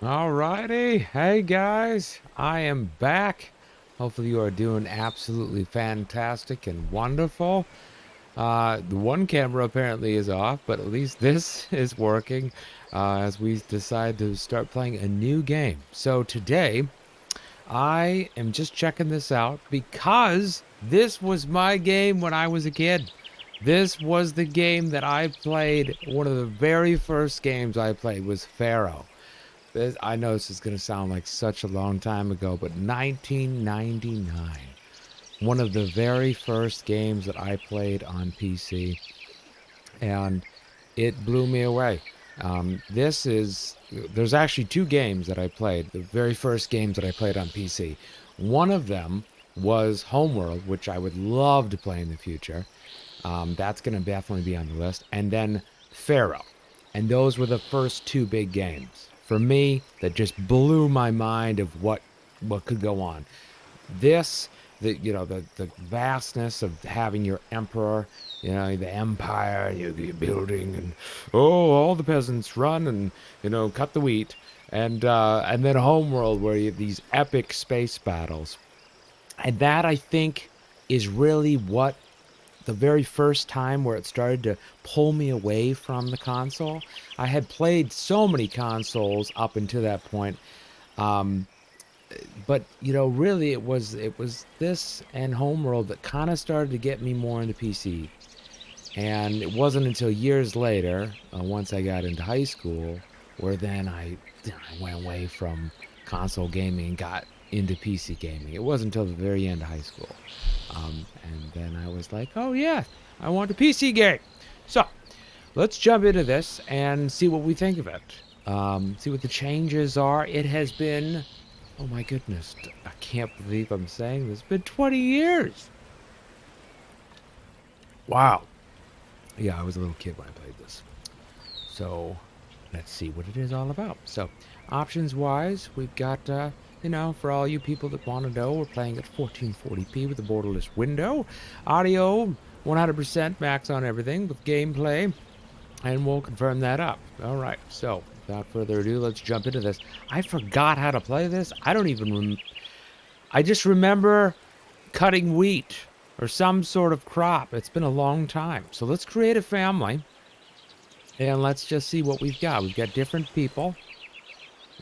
Alrighty, hey guys, I am back. Hopefully you are doing absolutely fantastic and wonderful. The one camera apparently is off, but at least this is working as we decide to start playing a new game. So today, I am just checking this out because this was my game when I was a kid. This was the game that I played. One of the very first games I played was Pharaoh. I know this is going to sound like such a long time ago, but 1999, one of the very first games that I played on PC, and it blew me away. There's actually two games that I played, the very first games that I played on PC. One of them was Homeworld, which I would love to play in the future. That's going to definitely be on the list. And then Pharaoh. And those were the first two big games for me that just blew my mind of what could go on. This, the vastness of having your emperor, the empire, you're building, and all the peasants run and cut the wheat, and then Homeworld where you have these epic space battles, and that I think is really what the very first time where it started to pull me away from the console. I had played so many consoles up until that point, um, but really it was this and Homeworld that kind of started to get me more into PC. And it wasn't until years later, once I got into high school, where then I went away from console gaming and got into PC gaming. It wasn't until the very end of high school. And then I was like, oh yeah, I want a PC game. So let's jump into this and see what we think of it. See what the changes are. It has been, oh my goodness, I can't believe I'm saying this. It's been 20 years. Wow. Yeah, I was a little kid when I played this. So let's see what it is all about. So options wise, we've got, for all you people that want to know, we're playing at 1440p with a borderless window. Audio, 100% max on everything with gameplay. And we'll confirm that up. All right, so without further ado, let's jump into this. I forgot how to play this. I don't even I just remember cutting wheat or some sort of crop. It's been a long time. So let's create a family and let's just see what we've got. We've got different people.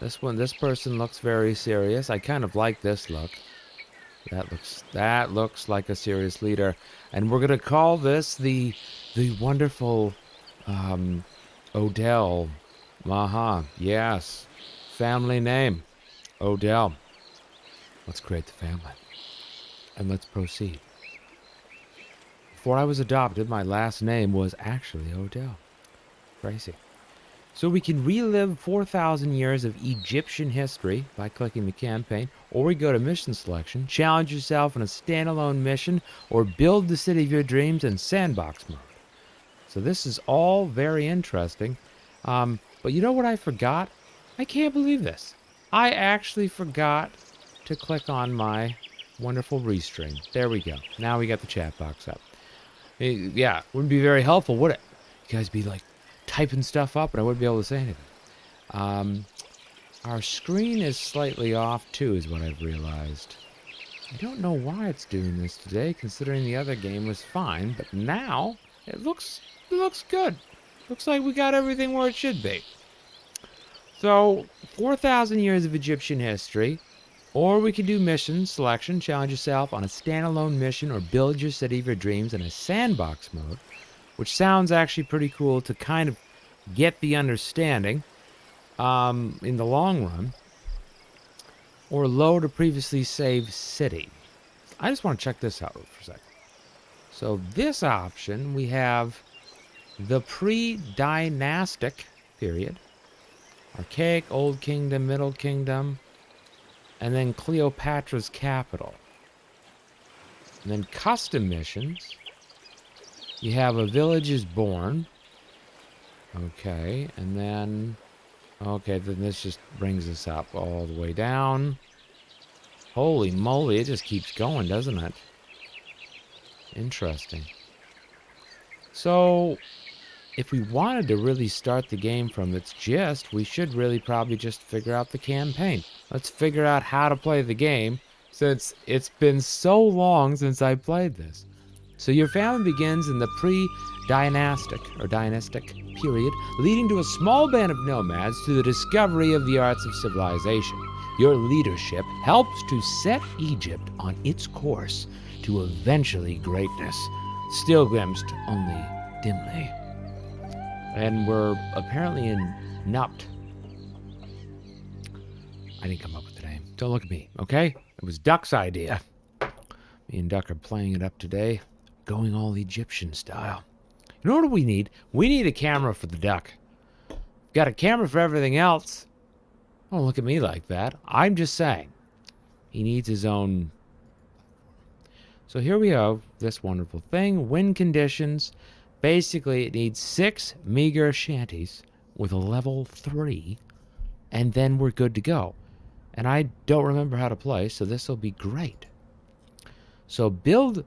This person looks very serious. I kind of like this look. That looks like a serious leader. And we're gonna call this the wonderful Odell. Yes. Family name. Odell. Let's create the family. And let's proceed. Before I was adopted, my last name was actually Odell. Crazy. So we can relive 4,000 years of Egyptian history by clicking the campaign, or we go to mission selection, challenge yourself in a standalone mission, or build the city of your dreams in sandbox mode. So this is all very interesting. But you know what I forgot? I can't believe this. I actually forgot to click on my wonderful restring. There we go. Now we got the chat box up. Yeah, wouldn't be very helpful, would it? You guys be like typing stuff up and I wouldn't be able to say anything. Our screen is slightly off too, is what I've realized. I don't know why it's doing this today, considering the other game was fine, but now it looks good. Looks like we got everything where it should be. So, 4,000 years of Egyptian history, or we could do mission selection, challenge yourself on a standalone mission, or build your city of your dreams in a sandbox mode, which sounds actually pretty cool to kind of get the understanding in the long run, or load a previously saved city. I just want to check this out for a second. So this option, we have the pre-dynastic period, archaic, old kingdom, middle kingdom, and then Cleopatra's capital. And then custom missions, you have a village is born. Okay, and then, okay, then this just brings us up all the way down. Holy moly, it just keeps going, doesn't it? Interesting. So, if we wanted to really start the game from its gist, we should really probably just figure out the campaign. Let's figure out how to play the game, since it's been so long since I played this. So your family begins in the pre-dynastic period, leading to a small band of nomads to the discovery of the arts of civilization. Your leadership helps to set Egypt on its course to eventually greatness, still glimpsed only dimly. And we're apparently in Nupt. I didn't come up with the name. Don't look at me, okay? It was Duck's idea. Me and Duck are playing it up today, going all Egyptian style. You know what we need? We need a camera for the duck. Got a camera for everything else. Don't look at me like that. I'm just saying. He needs his own. So here we have this wonderful thing. Wind conditions. Basically, it needs 6 meager shanties with a level 3, and then we're good to go. And I don't remember how to play, so this will be great. So build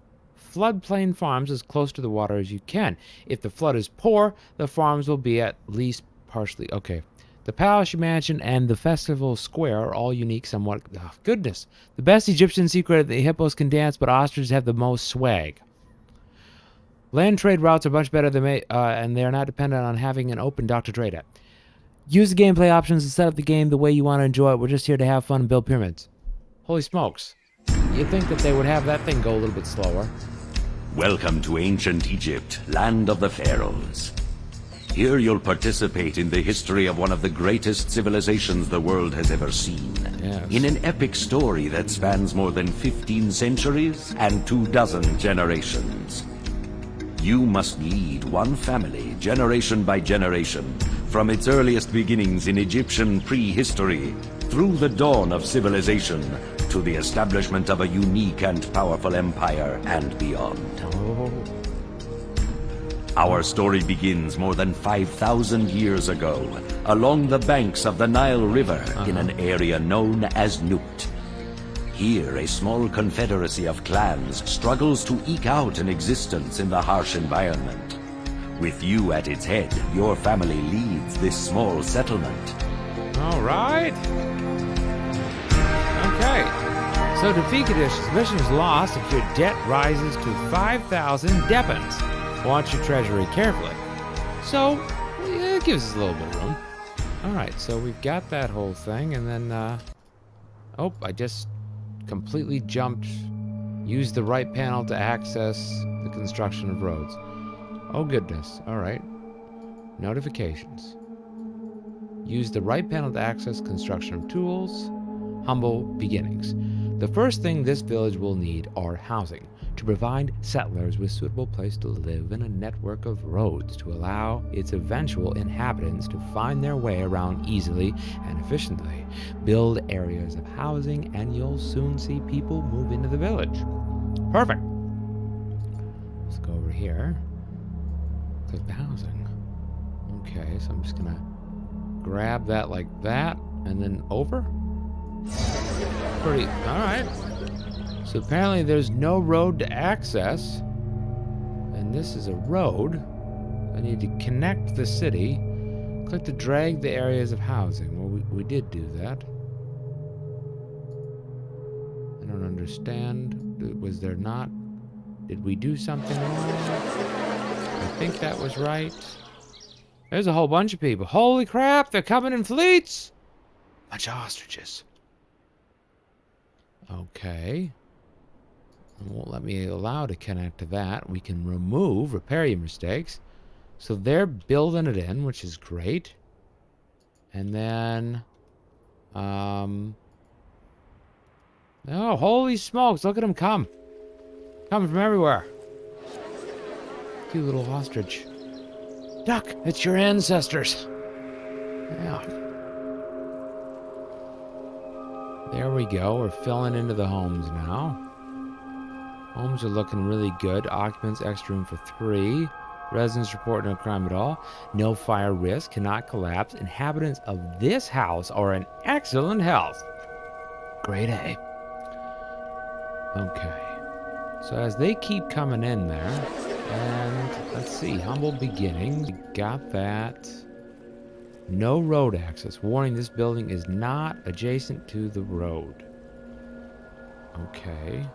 floodplain farms as close to the water as you can. If the flood is poor, the farms will be at least partially. Okay. The palace you mentioned and the festival square are all unique somewhat. Oh, goodness. The best Egyptian secret that the hippos can dance, but ostriches have the most swag. Land trade routes are much better than and they are not dependent on having an open dock to trade at. Use the gameplay options to set up the game the way you want to enjoy it. We're just here to have fun and build pyramids. Holy smokes. You'd think that they would have that thing go a little bit slower. Welcome to ancient Egypt, land of the pharaohs. Here you'll participate in the history of one of the greatest civilizations the world has ever seen. Yes. In an epic story that spans more than 15 centuries and 24 generations. You must lead one family, generation by generation, from its earliest beginnings in Egyptian prehistory, through the dawn of civilization, to the establishment of a unique and powerful empire and beyond. Oh. Our story begins more than 5,000 years ago, along the banks of the Nile River in an area known as Nupt. Here, a small confederacy of clans struggles to eke out an existence in the harsh environment. With you at its head, your family leads this small settlement. All right. Okay. So defeat conditions. Mission is lost if your debt rises to 5,000 depens. Watch your treasury carefully. So, yeah, it gives us a little bit of room. All right, so we've got that whole thing, and then, oh, I just completely jumped. Use the right panel to access the construction of roads. Oh, goodness. All right. Notifications. Use the right panel to access construction of tools. Humble beginnings. The first thing this village will need are housing, to provide settlers with suitable place to live and a network of roads to allow its eventual inhabitants to find their way around easily and efficiently. Build areas of housing and you'll soon see people move into the village. Perfect. Let's go over here. Click the housing. Okay, so I'm just gonna grab that like that and then over. Pretty, all right. So apparently there's no road to access, and this is a road. I need to connect the city. Click to drag the areas of housing. Well, we did do that. I don't understand. Was there not? Did we do something wrong? I think that was right. There's a whole bunch of people. Holy crap, they're coming in fleets! Bunch of ostriches. Okay. It won't let me allow to connect to that. We can repair your mistakes. So they're building it in, which is great. And then, oh, holy smokes, look at them come. Coming from everywhere. Cute little ostrich. Duck, it's your ancestors. Yeah. There we go. We're filling into the homes now. Homes are looking really good. Occupants, extra room for 3. Residents report no crime at all. No fire risk. Cannot collapse. Inhabitants of this house are in excellent health. Grade A. Okay. So as they keep coming in there, And let's see, humble beginning. We got that. No road access. Warning, this building is not adjacent to the road. Okay.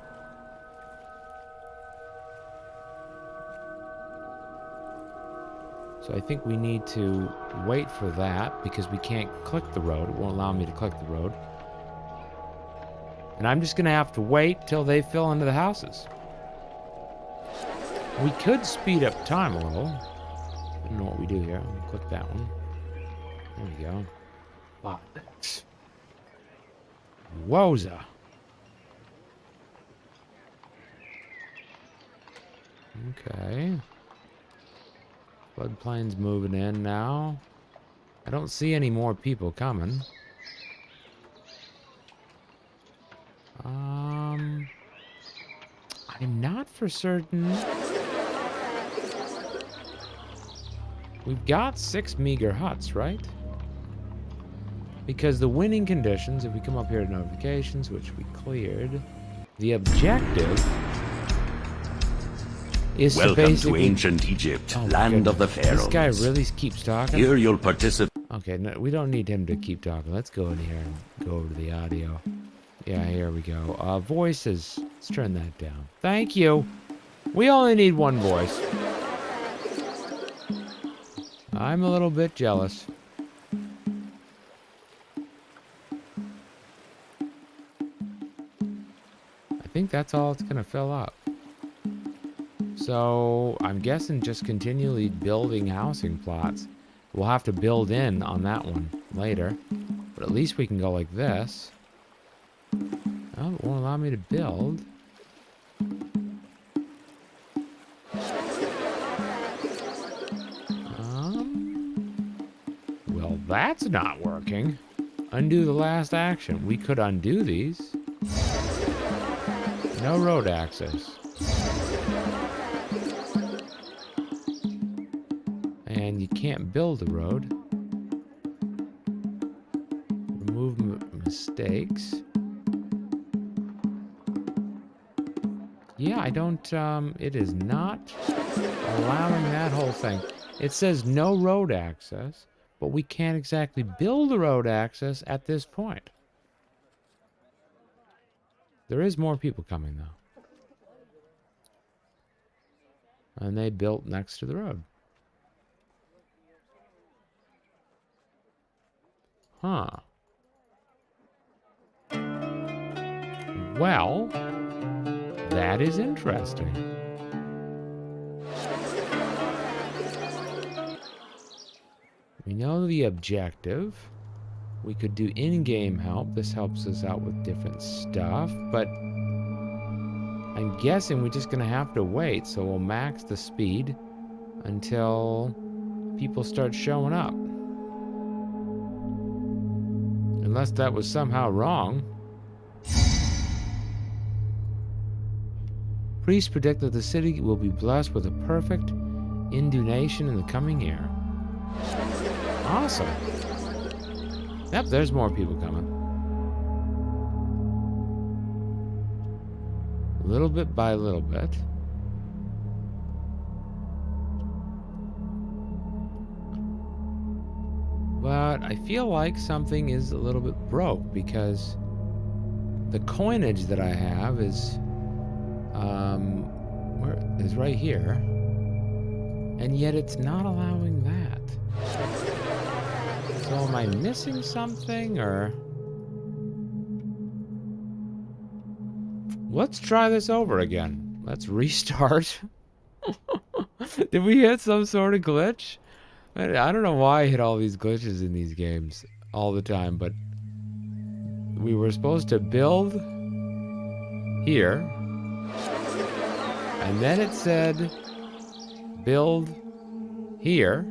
So I think we need to wait for that because we can't click the road. It won't allow me to click the road. And I'm just going to have to wait till they fill into the houses. We could speed up time a little. I don't know what we do here. Let me click that one. There we go. Wow. Wowza. Okay. Floodplain's moving in now. I don't see any more people coming. I'm not for certain. We've got 6 meager huts, right? Because the winning conditions, if we come up here to notifications, which we cleared, the objective is Welcome to basically... to ancient Egypt, Oh, land of the pharaohs. This guy really keeps talking? Here you'll participate. Okay, no, we don't need him to keep talking. Let's go in here and go over to the audio. Yeah, here we go. Voices. Let's turn that down. Thank you. We only need one voice. I'm a little bit jealous. I think that's all it's gonna fill up. So, I'm guessing just continually building housing plots. We'll have to build in on that one later. But at least we can go like this. Oh, it won't allow me to build. Well, that's not working. Undo the last action. We could undo these. No road access. And you can't build a road. Remove mistakes. Yeah, I don't, it is not allowing that whole thing. It says no road access, but we can't exactly build a road access at this point. There is more people coming, though. And they built next to the road. Huh. Well, that is interesting. We know the objective. We could do in-game help. This helps us out with different stuff, but I'm guessing we're just gonna have to wait, so we'll max the speed until people start showing up. Unless that was somehow wrong. Priests predict that the city will be blessed with a perfect inundation in the coming year. Awesome. Yep, there's more people coming. Little bit by little bit. But I feel like something is a little bit broke because the coinage that I have is right here, and yet it's not allowing that. So am I missing something, or let's try this over again. Let's restart. Did we hit some sort of glitch? I don't know why I hit all these glitches in these games all the time, but we were supposed to build here, and then it said build here,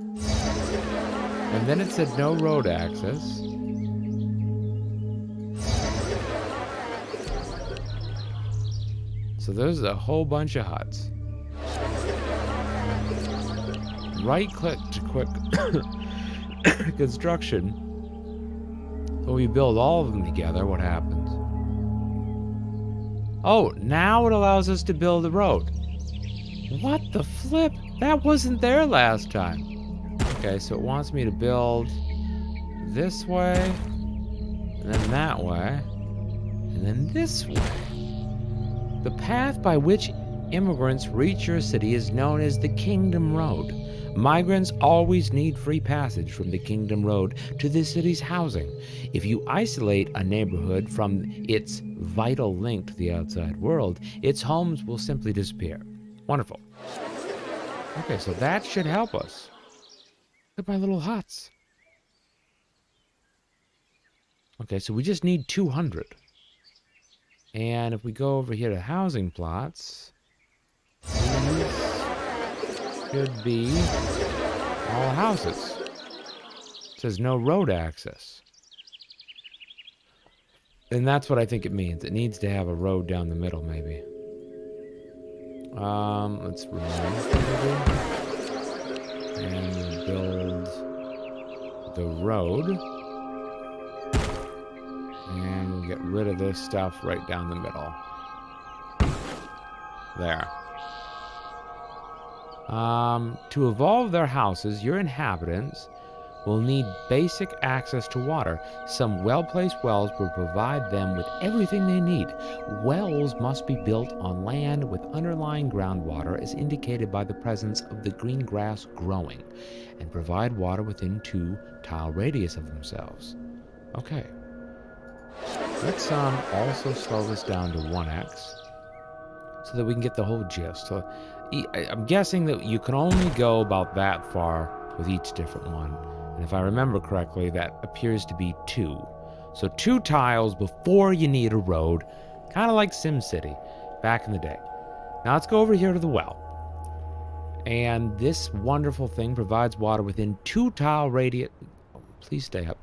and then it said no road access. So there's a whole bunch of huts. Right click to quick construction. So we build all of them together, what happens? Oh, now it allows us to build a road. What the flip? That wasn't there last time. Okay, so it wants me to build this way, and then that way, and then this way. The path by which immigrants reach your city is known as the Kingdom Road. Migrants always need free passage from the Kingdom Road to the city's housing. If you isolate a neighborhood from its vital link to the outside world, its homes will simply disappear. Wonderful. Okay, so that should help us. Look at my little huts. Okay, so we just need 200. And if we go over here to housing plots, these should be all houses. It says no road access. And that's what I think it means. It needs to have a road down the middle, maybe. Let's remove maybe. And we'll build the road. And we'll get rid of this stuff right down the middle. There. To evolve their houses, your inhabitants will need basic access to water. Some well-placed wells will provide them with everything they need. Wells must be built on land with underlying groundwater as indicated by the presence of the green grass growing, and provide water within 2-tile radius of themselves. Okay. Let's also slow this down to 1x so that we can get the whole gist. So I'm guessing that you can only go about that far with each different one. And if I remember correctly, that appears to be 2. So 2 tiles before you need a road, kind of like SimCity back in the day. Now let's go over here to the well. And this wonderful thing provides water within 2-tile radius. Oh, please stay up.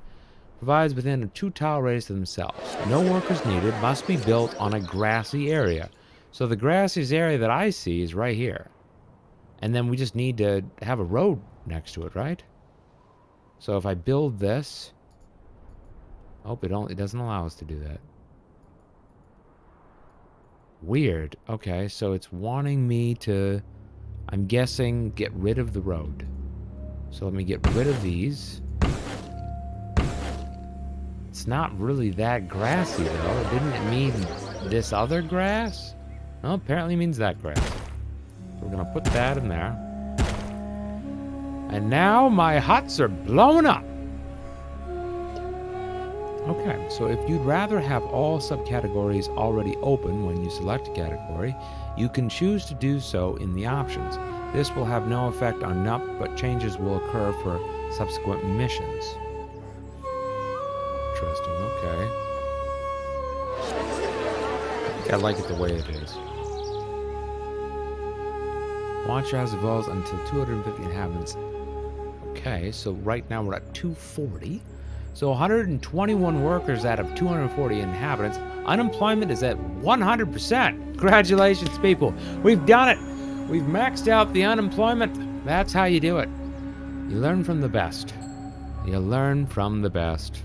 Provides within a 2-tile radius of themselves. No workers needed, must be built on a grassy area. So the grassy area that I see is right here. And then we just need to have a road next to it, right? So if I build this, oh, it doesn't allow us to do that. Weird. Okay, so it's wanting me to, I'm guessing, get rid of the road. So let me get rid of these. It's not really that grassy though. Didn't it mean this other grass? Well, apparently it means that grass. So we're gonna put that in there. And now my huts are blown up. Okay, so if you'd rather have all subcategories already open when you select a category, you can choose to do so in the options. This will have no effect on NUP, but changes will occur for subsequent missions. Interesting, okay. I think I like it the way it is. Launch as evolves until 250 inhabitants. Okay, so right now we're at 240. So 121 workers out of 240 inhabitants. Unemployment is at 100%. Congratulations, people. We've done it. We've maxed out the unemployment. That's how you do it. You learn from the best. You learn from the best.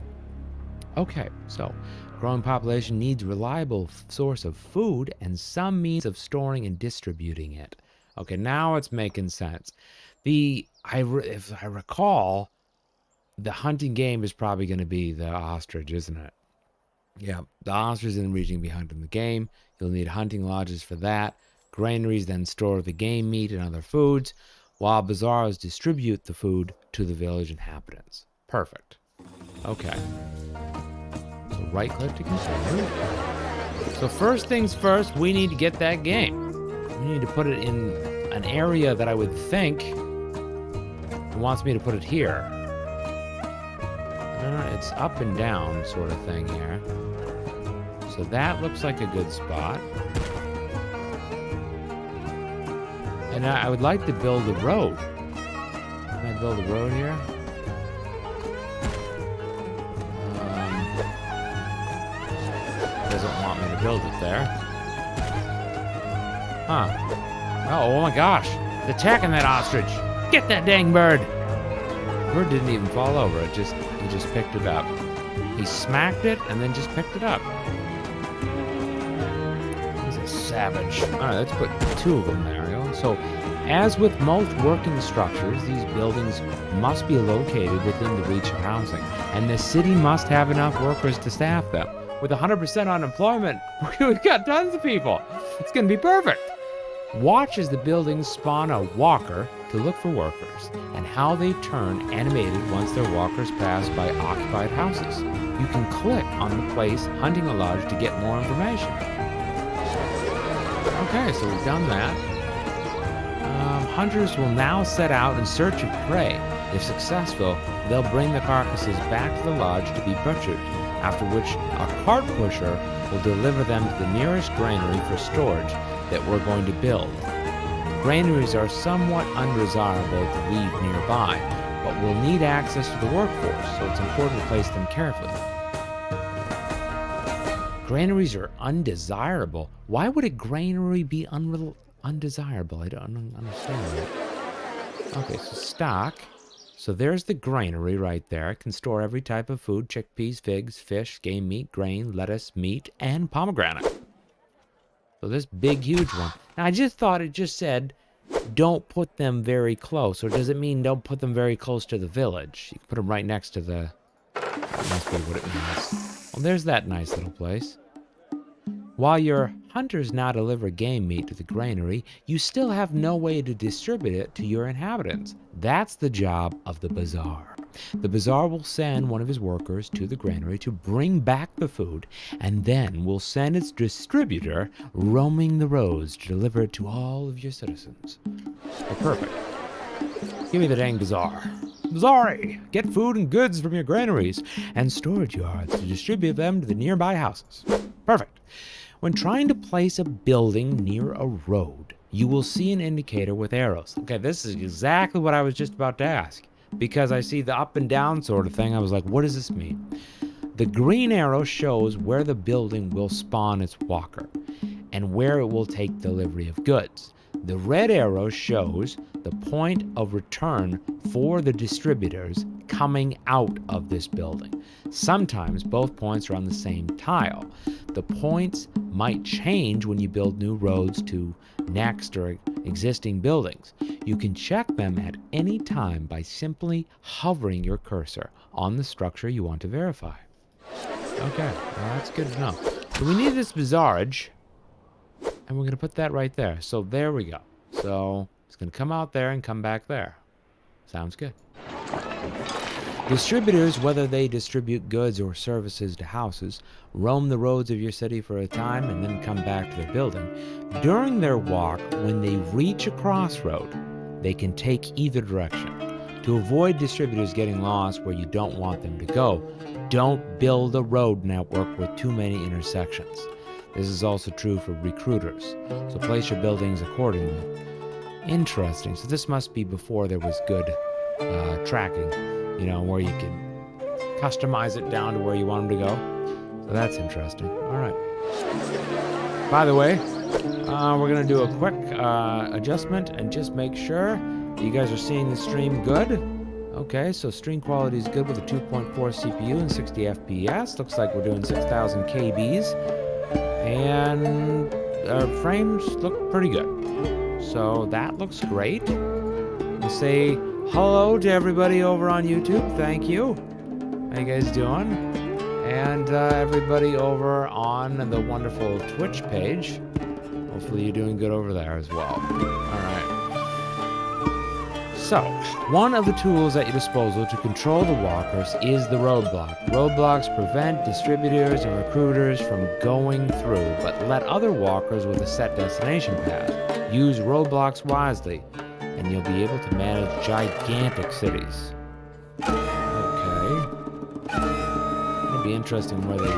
Okay, so growing population needs reliable source of food and some means of storing and distributing it. Okay, now it's making sense. If I recall, the hunting game is probably going to be the ostrich, isn't it? Yeah, the ostrich is in the region to be hunted in the game. You'll need hunting lodges for that. Granaries then store the game meat and other foods, while bazaars distribute the food to the village inhabitants. Perfect. Okay. So right-click to continue. So first things first, we need to get that game. We need to put it in an area that I would think it wants me to put it here. It's up and down sort of thing here. So that looks like a good spot. And I would like to build a road. Can I build a road here? Doesn't want me to build it there. Huh. Oh my gosh. It's attacking that ostrich. Get that dang bird. The bird didn't even fall over. He just picked it up. He smacked it and then just picked it up. He's a savage. All right, let's put 2 of them there. So, as with most working structures, these buildings must be located within the reach of housing, and the city must have enough workers to staff them. With 100% unemployment, we've got tons of people. It's going to be perfect. Watch as the buildings spawn a walker to look for workers, and how they turn animated once their walkers pass by occupied houses. You can click on the place Hunting a Lodge to get more information. Okay, so we've done that. Hunters will now set out in search of prey. If successful, they'll bring the carcasses back to the lodge to be butchered, after which a cart pusher will deliver them to the nearest granary for storage that we're going to build. Granaries are somewhat undesirable to leave nearby, but we'll need access to the workforce, so it's important to place them carefully. Granaries are undesirable? Why would a granary be undesirable? I don't understand that. Okay, so stock. So there's the granary right there. It can store every type of food: chickpeas, figs, fish, game meat, grain, lettuce, meat, and pomegranate. So this big, huge one. Now, I just thought it just said, don't put them very close. Or does it mean don't put them very close to the village? You can put them right next to the... That must be what it means. Well, there's that nice little place. While your hunters now deliver game meat to the granary, you still have no way to distribute it to your inhabitants. That's the job of the bazaar. The bazaar will send one of his workers to the granary to bring back the food, and then will send its distributor roaming the roads to deliver it to all of your citizens. Oh, perfect. Give me the dang bazaar. Bazaari! Get food and goods from your granaries and storage yards to distribute them to the nearby houses. Perfect. When trying to place a building near a road, you will see an indicator with arrows. Okay, this is exactly what I was just about to ask. Because I see the up and down sort of thing, I was like, what does this mean? The green arrow shows where the building will spawn its walker and where it will take delivery of goods. The red arrow shows the point of return for the distributors coming out of this building. Sometimes both points are on the same tile. The points might change when you build new roads to next or existing buildings. You can check them at any time by simply hovering your cursor on the structure you want to verify. Okay, well, that's good to know. So we need this bazaarage, and we're going to put that right there. So there we go. So it's going to come out there and come back there. Sounds good. Distributors, whether they distribute goods or services to houses, roam the roads of your city for a time and then come back to their building. During their walk, when they reach a crossroad, they can take either direction. To avoid distributors getting lost where you don't want them to go, don't build a road network with too many intersections. This is also true for recruiters, so place your buildings accordingly. Interesting. So this must be before there was good tracking, you know, where you can customize it down to where you want them to go. So that's interesting. All right. By the way, we're going to do a quick adjustment and just make sure that you guys are seeing the stream good. Okay, so stream quality is good with a 2.4 CPU and 60 FPS. Looks like we're doing 6,000 KBs. And our frames look pretty good. So that looks great. We'll say hello to everybody over on YouTube. Thank you. How you guys doing? And everybody over on the wonderful Twitch page. Hopefully you're doing good over there as well. All right. So, one of the tools at your disposal to control the walkers is the roadblock. Roadblocks prevent distributors and recruiters from going through, but let other walkers with a set destination path. Use roadblocks wisely, and you'll be able to manage gigantic cities. Okay. It'll be interesting where they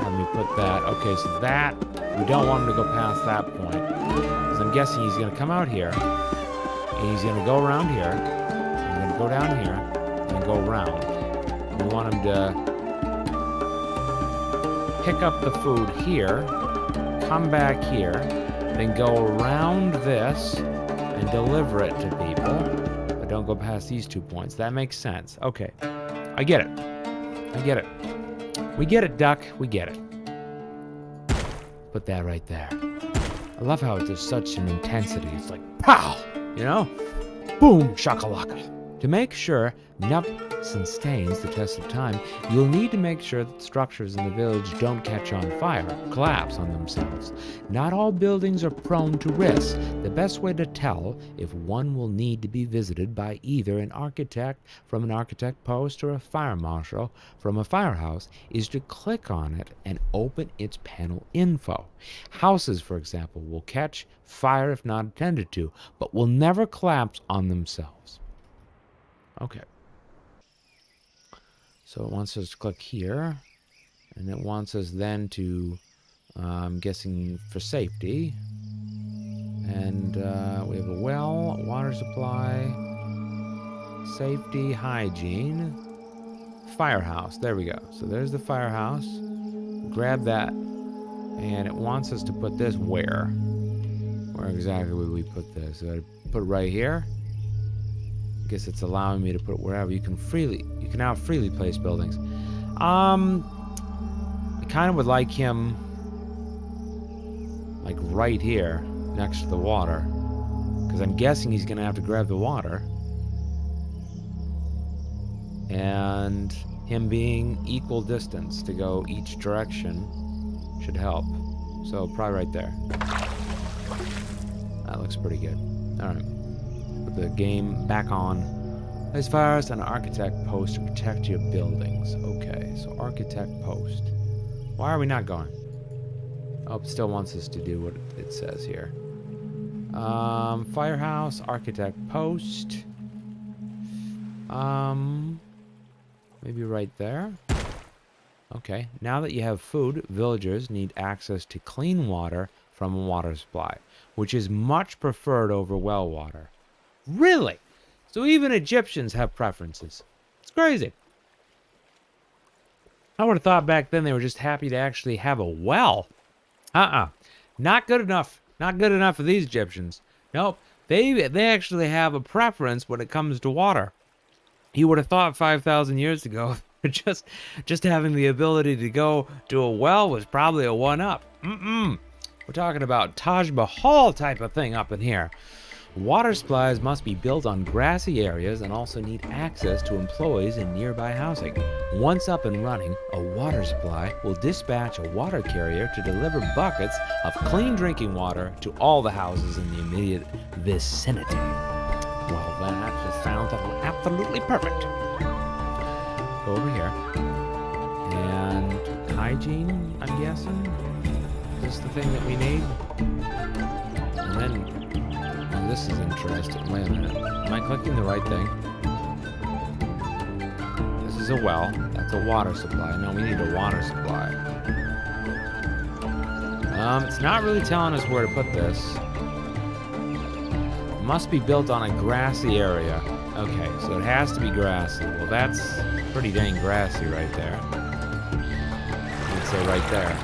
have me put that. Okay, so that, we don't want him to go past that point, because I'm guessing he's going to come out here. He's going to go around here, he's going to go down here, and go around. We want him to pick up the food here, come back here, then go around this, and deliver it to people. But don't go past these 2 points. That makes sense. Okay. I get it. I get it. We get it, Duck. We get it. Put that right there. I love how there's such an intensity. It's like, pow! You know? Boom! Shakalaka. To make sure nothing sustains the test of time, you'll need to make sure that structures in the village don't catch on fire, collapse on themselves. Not all buildings are prone to risk. The best way to tell if one will need to be visited by either an architect from an architect post or a fire marshal from a firehouse is to click on it and open its panel info. Houses, for example, will catch fire if not attended to, but will never collapse on themselves. Okay. So it wants us to click here, and it wants us then to, I'm guessing for safety. And we have a well, water supply, safety, hygiene, firehouse. There we go. So there's the firehouse. Grab that, and it wants us to put this where? Where exactly would we put this? So I put it right here. I guess it's allowing me to put it wherever. You can now freely place buildings. I kind of would like him like right here next to the water, because I'm guessing he's gonna have to grab the water, and him being equal distance to go each direction should help. So probably right there. That looks pretty good. All right. Put the game back on. As far as an architect post to protect your buildings. Okay, so architect post. Why are we not going? Oh, it still wants us to do what it says here. Firehouse, architect post. Maybe right there. Okay, now that you have food, villagers need access to clean water from a water supply, which is much preferred over well water. Really? So even Egyptians have preferences. It's crazy. I would have thought back then they were just happy to actually have a well. Not good enough. Not good enough for these Egyptians. Nope. They actually have a preference when it comes to water. You would have thought 5,000 years ago just having the ability to go to a well was probably a one-up. We're talking about Taj Mahal type of thing up in here. Water supplies must be built on grassy areas and also need access to employees in nearby housing. Once up and running, a water supply will dispatch a water carrier to deliver buckets of clean drinking water to all the houses in the immediate vicinity. Well, that just sounds absolutely perfect. Go over here. And hygiene, I'm guessing. Is this the thing that we need? And then... this is interesting. Wait a minute. Am I clicking the right thing? This is a well. That's a water supply. No, we need a water supply. It's not really telling us where to put this. It must be built on a grassy area. Okay, so it has to be grassy. Well, that's pretty dang grassy right there. I'd say right there.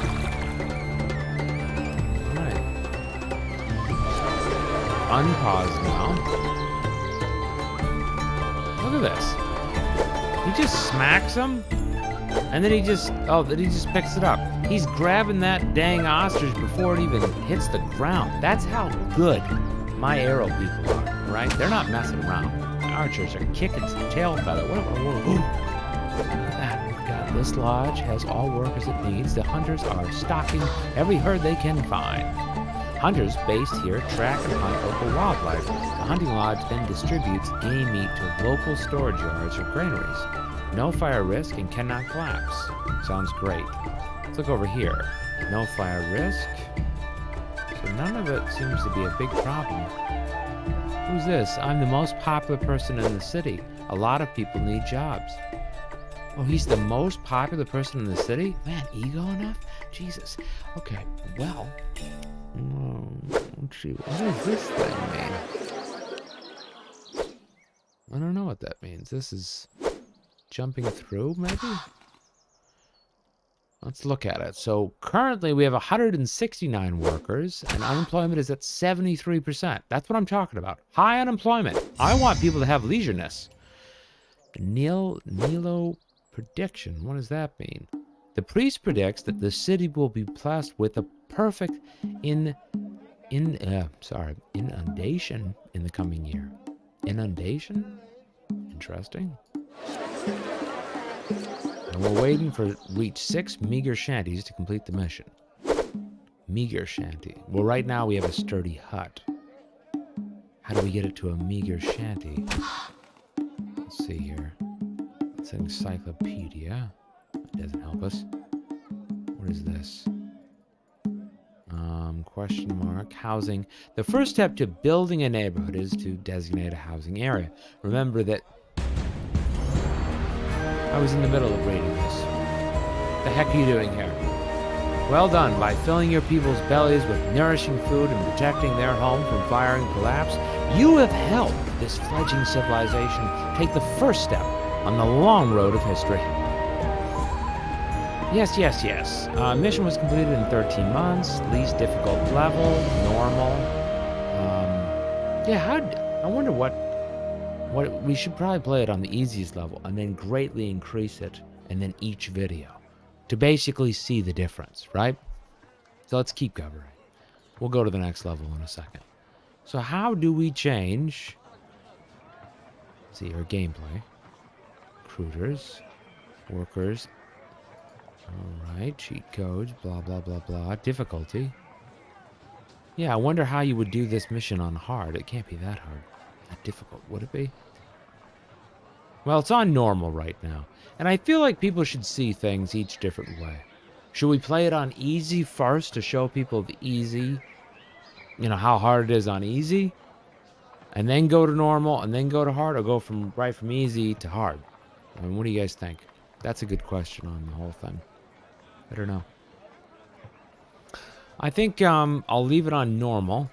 Unpause now. Look at this. He just smacks him, and then he just picks it up. He's grabbing that dang ostrich before it even hits the ground. That's how good my arrow people are, right? They're not messing around. The archers are kicking some tail feather. Look at that. God, this lodge has all workers it needs. The hunters are stocking every herd they can find. Hunters based here track and hunt local wildlife. The hunting lodge then distributes game meat to local storage yards or granaries. No fire risk and cannot collapse. Sounds great. Let's look over here. No fire risk. So none of it seems to be a big problem. Who's this? I'm the most popular person in the city. A lot of people need jobs. Oh, he's the most popular person in the city? Man, ego enough? Jesus. Okay, well... let's see, what does this thing mean? I don't know what that means. This is jumping through, maybe? Let's look at it. So currently we have 169 workers and unemployment is at 73%. That's what I'm talking about. High unemployment. I want people to have leisureness. Nilo prediction. What does that mean? The priest predicts that the city will be blessed with a perfect inundation in the coming year. Inundation? Interesting. And we're waiting for reach 6 meager shanties to complete the mission. Meager shanty. Well, right now we have a sturdy hut. How do we get it to a meager shanty? Let's see here. It's an encyclopedia. It doesn't help us. What is this? Question mark. Housing. The first step to building a neighborhood is to designate a housing area. Remember that I was in the middle of reading this. The heck are you doing here? Well done. By filling your people's bellies with nourishing food and protecting their home from fire and collapse, you have helped this fledgling civilization take the first step on the long road of history. Yes. Mission was completed in 13 months. Least difficult level, normal. I wonder what we should probably play it on the easiest level and then greatly increase it, and then each video to basically see the difference, right? So let's keep covering. We'll go to the next level in a second. So how do we change? Let's see our gameplay. Recruiters, workers. All right, cheat codes, blah, blah, blah, blah. Difficulty. Yeah, I wonder how you would do this mission on hard. It can't be that hard. That difficult, would it be? Well, it's on normal right now. And I feel like people should see things each different way. Should we play it on easy first to show people the easy, how hard it is on easy? And then go to normal and then go to hard, or go from easy to hard? I mean, what do you guys think? That's a good question on the whole thing. I don't know. I think I'll leave it on normal.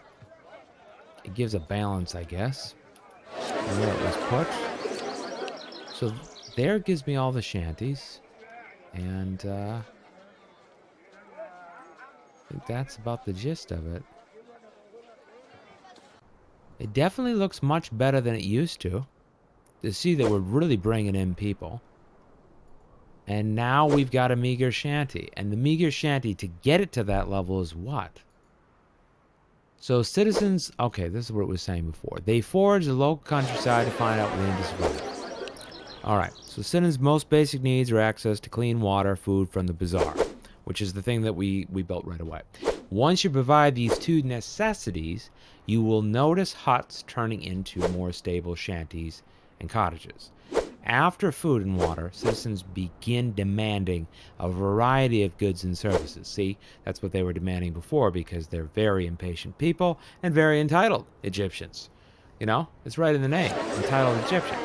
It gives a balance, I guess, where it was put. So there gives me all the shanties. And I think that's about the gist of it. It definitely looks much better than it used to. To see that we're really bringing in people. And now we've got a meager shanty. And the meager shanty, to get it to that level, is what? So citizens, okay, this is what it was saying before. They forage the local countryside to find out where they survive. All right, so citizens' most basic needs are access to clean water, food from the bazaar, which is the thing that we built right away. Once you provide these two necessities, you will notice huts turning into more stable shanties and cottages. After food and water, citizens begin demanding a variety of goods and services. See, that's what they were demanding before, because they're very impatient people and very entitled Egyptians. It's right in the name, entitled Egyptian.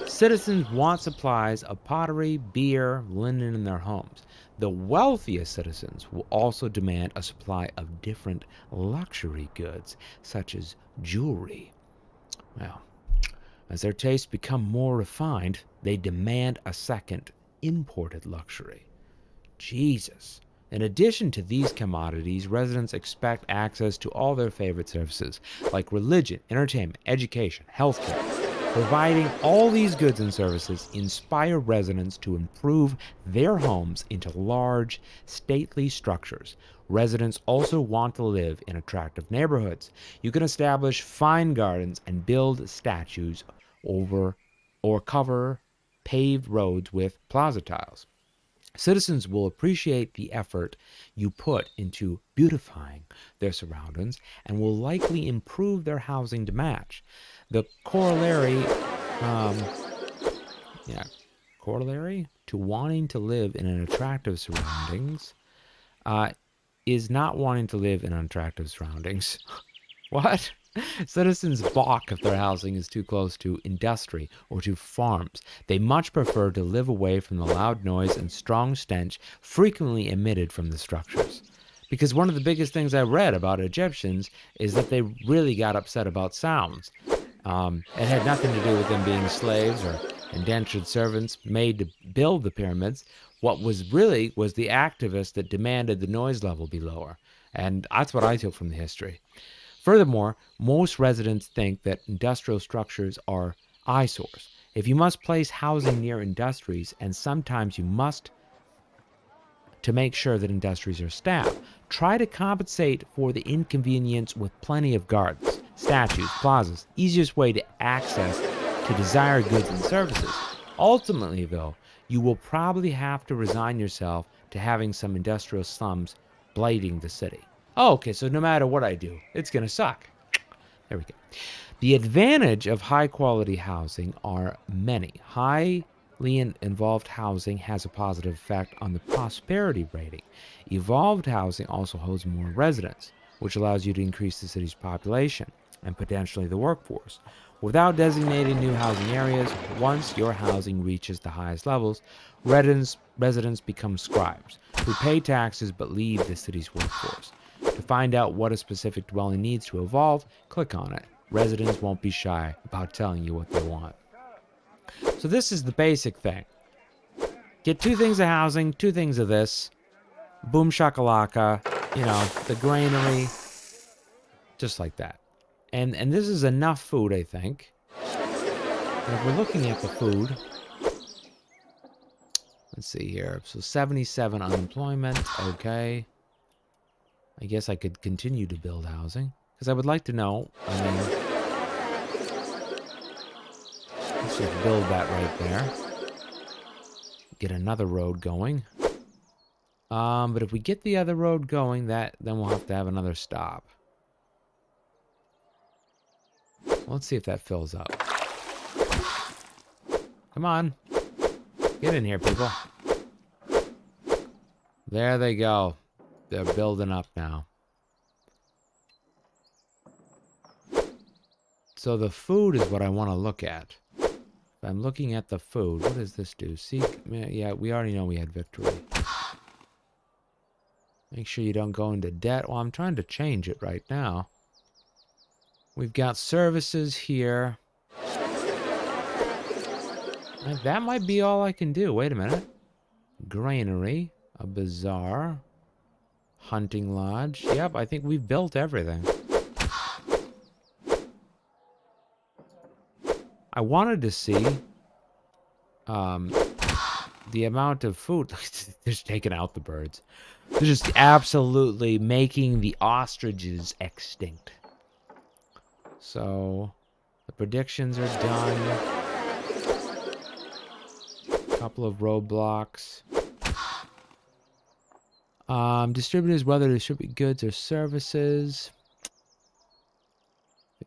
Citizens want supplies of pottery, beer, linen in their homes. The wealthiest citizens will also demand a supply of different luxury goods, such as jewelry. Well, as their tastes become more refined, they demand a second imported luxury. Jesus. In addition to these commodities, residents expect access to all their favorite services, like religion, entertainment, education, healthcare. Providing all these goods and services inspire residents to improve their homes into large, stately structures. Residents also want to live in attractive neighborhoods. You can establish fine gardens and build statues over or cover paved roads with plaza tiles. Citizens will appreciate the effort you put into beautifying their surroundings and will likely improve their housing to match. The corollary to wanting to live in an attractive surroundings is not wanting to live in unattractive surroundings. What? Citizens balk if their housing is too close to industry or to farms. They much prefer to live away from the loud noise and strong stench frequently emitted from the structures. Because one of the biggest things I read about Egyptians is that they really got upset about sounds. It had nothing to do with them being slaves or indentured servants made to build the pyramids. What was the activists that demanded the noise level be lower. And that's what I took from the history. Furthermore, most residents think that industrial structures are eyesores. If you must place housing near industries, and sometimes you must to make sure that industries are staffed. Try to compensate for the inconvenience with plenty of gardens, statues, plazas, easiest way to access to desired goods and services. Ultimately, though, you will probably have to resign yourself to having some industrial slums blighting the city. Oh, okay, so no matter what I do, it's going to suck. There we go. The advantage of high-quality housing are many. Highly involved housing has a positive effect on the prosperity rating. Evolved housing also holds more residents, which allows you to increase the city's population and potentially the workforce. Without designating new housing areas, once your housing reaches the highest levels, residents become scribes, who pay taxes but leave the city's workforce. To find out what a specific dwelling needs to evolve, click on it. Residents won't be shy about telling you what they want. So this is the basic thing. Get 2 things of housing, 2 things of this. Boom shakalaka, the granary, just like that. And this is enough food, I think. And if we're looking at the food, let's see here. So 77 unemployment, okay. I guess I could continue to build housing, because I would like to know, let's just build that right there. Get another road going. But if we get the other road going, then we'll have to have another stop. Let's see if that fills up. Come on. Get in here, people. There they go. They're building up now. So the food is what I want to look at. If I'm looking at the food, what does this do? Seek, yeah, we already know we had victory. Make sure you don't go into debt. Well, I'm trying to change it right now. We've got services here. That might be all I can do. Wait a minute. Granary, a bazaar, hunting lodge. Yep, I think we've built everything. I wanted to see the amount of food. They're just taking out the birds. They're just absolutely making the ostriches extinct. So the predictions are done. A couple of roadblocks. Distributors, whether to distribute goods or services.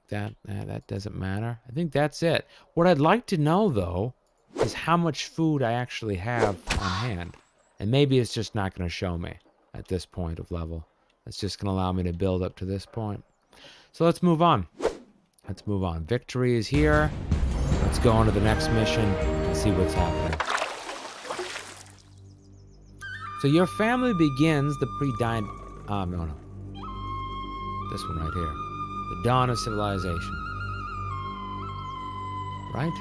That doesn't matter. I think that's it. What I'd like to know, though, is how much food I actually have on hand. And maybe it's just not going to show me at this point of level. It's just going to allow me to build up to this point. So let's move on. Let's move on. Victory is here. Let's go on to the next mission and see what's happening. So your family begins the no. This one right here. The dawn of civilization. Right?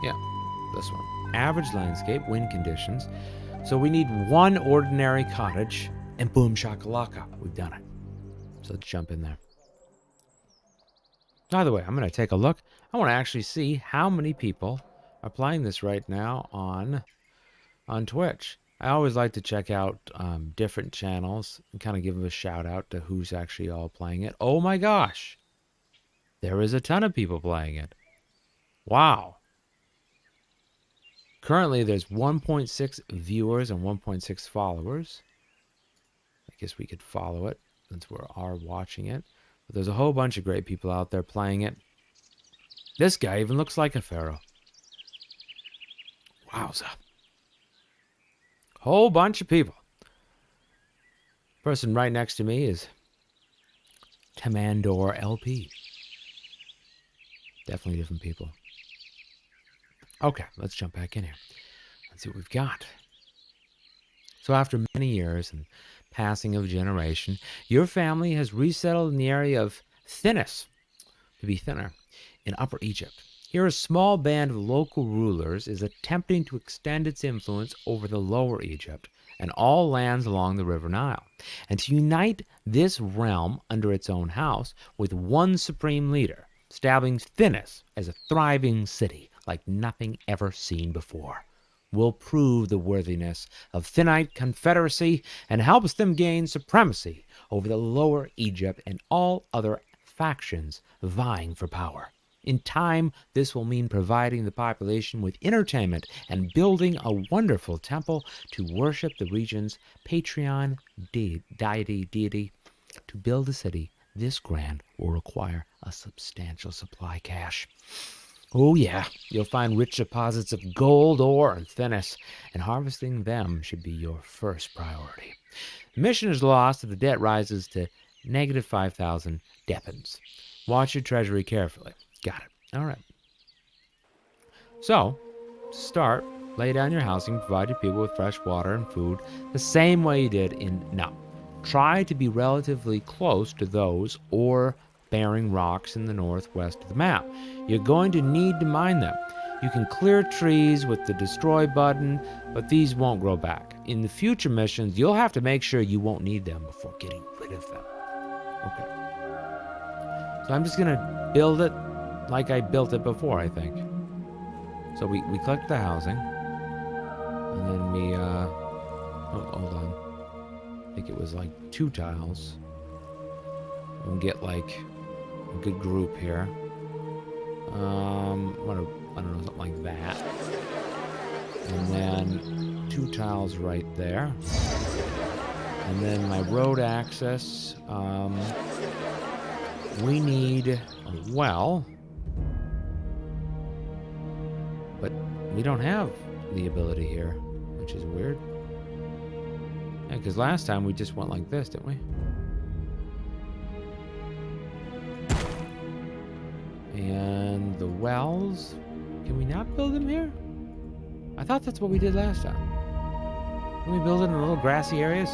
Yeah, this one. Average landscape, wind conditions. So we need 1 ordinary cottage, and boom shakalaka, we've done it. So let's jump in there. By the way, I'm going to take a look. I want to actually see how many people are playing this right now on Twitch. I always like to check out different channels and kind of give a shout out to who's actually all playing it. Oh my gosh! There is a ton of people playing it. Wow. Currently, there's 1.6 viewers and 1.6 followers. I guess we could follow it since we are watching it. But there's a whole bunch of great people out there playing it. This guy even looks like a pharaoh. Wowza. Whole bunch of people. Person right next to me is Tamandor LP. Definitely different people. Okay, let's jump back in here. Let's see what we've got. So after many years and passing of a generation, your family has resettled in the area of Thinis, to be thinner, in Upper Egypt. Here, a small band of local rulers is attempting to extend its influence over the Lower Egypt and all lands along the River Nile, and to unite this realm under its own house with one supreme leader, establishing Thinis as a thriving city like nothing ever seen before. Will prove the worthiness of Thinite Confederacy and helps them gain supremacy over the Lower Egypt and all other factions vying for power. In time, this will mean providing the population with entertainment and building a wonderful temple to worship the region's Patreon deity. To build a city this grand will require a substantial supply cache. Oh yeah, you'll find rich deposits of gold, ore, and thinness, and harvesting them should be your first priority. The mission is lost if the debt rises to negative 5,000 depens. Watch your treasury carefully. Got it. All right. So, to start, lay down your housing, provide your people with fresh water and food the same way you did in Nub. Try to be relatively close to those ore-bearing rocks in the northwest of the map. You're going to need to mine them. You can clear trees with the destroy button, but these won't grow back. In the future missions, you'll have to make sure you won't need them before getting rid of them. Okay. So I'm just gonna build it like I built it before, I think. So we click the housing, and then we, oh, hold on. I think it was like 2 tiles. We'll get like a good group here. I don't know, something like that. And then 2 tiles right there. And then my road access, we need a well. But we don't have the ability here, which is weird. Yeah, because last time we just went like this, didn't we? And the wells, can we not build them here? I thought that's what we did last time. Can we build it in little grassy areas?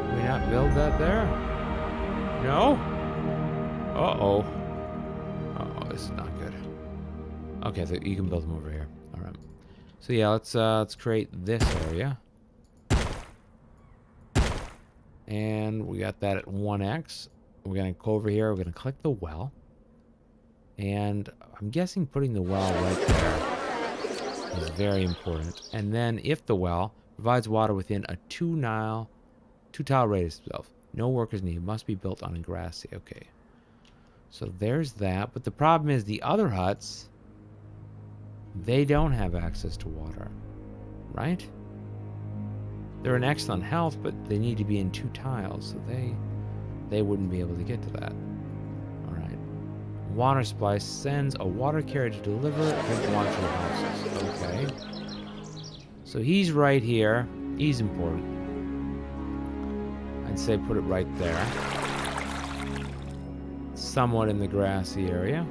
Can we not build that there? No? Uh-oh. Uh-oh, this is not good. Okay, so you can build them over here. All right. So yeah, let's create this area. And we got that at 1x. We're gonna go over here, we're gonna click the well. And I'm guessing putting the well right there is very important. And then if the well provides water within a 2-tile radius itself, no work is needed, must be built on a grassy, okay. So there's that, but the problem is the other huts, they don't have access to water, right? They're in excellent health, but they need to be in 2 tiles, so they wouldn't be able to get to that. All right. Water supply sends a water carrier to deliver drink water to the houses. Okay. So he's right here. He's important. I'd say put it right there. Somewhat in the grassy area.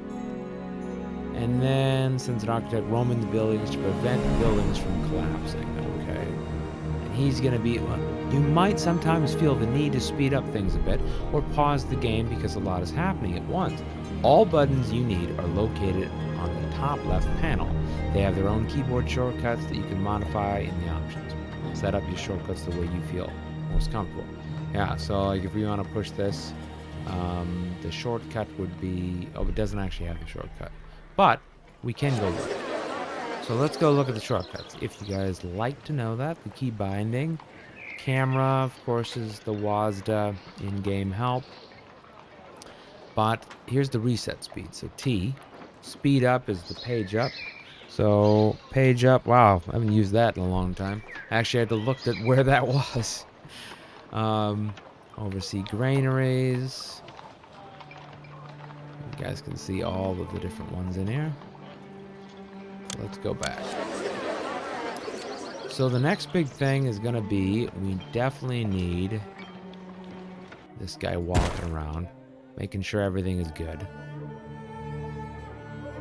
And then, since an architect roaming the buildings to prevent buildings from collapsing. Okay. And he's going to be... You might sometimes feel the need to speed up things a bit or pause the game because a lot is happening at once. All buttons you need are located on the top left panel. They have their own keyboard shortcuts that you can modify in the options. Set up your shortcuts the way you feel most comfortable. Yeah, so like if we want to push this, the shortcut would be... Oh, it doesn't actually have the shortcut. But we can go look. So let's go look at the shortcuts. If you guys like to know that, the key binding... Camera, of course, is the WASD in-game help. But here's the reset speed. So T, speed up is the page up. So page up, wow, I haven't used that in a long time. Actually, I had to look at where that was. Oversee granaries. You guys can see all of the different ones in here. So let's go back. So the next big thing is going to be, we definitely need this guy walking around, making sure everything is good.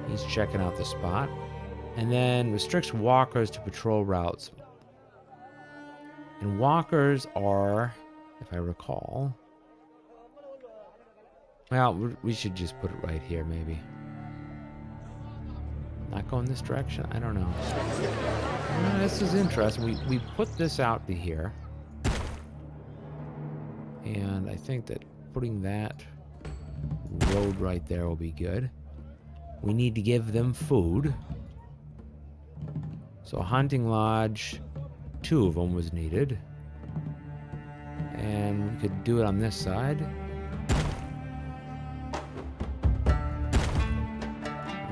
He's checking out the spot. And then restricts walkers to patrol routes. And walkers are, if I recall... Well, we should just put it right here, maybe. Not going this direction? I don't know. This is interesting. We put this out to here. And I think that putting that road right there will be good. We need to give them food. So a hunting lodge, 2 of them was needed. And we could do it on this side.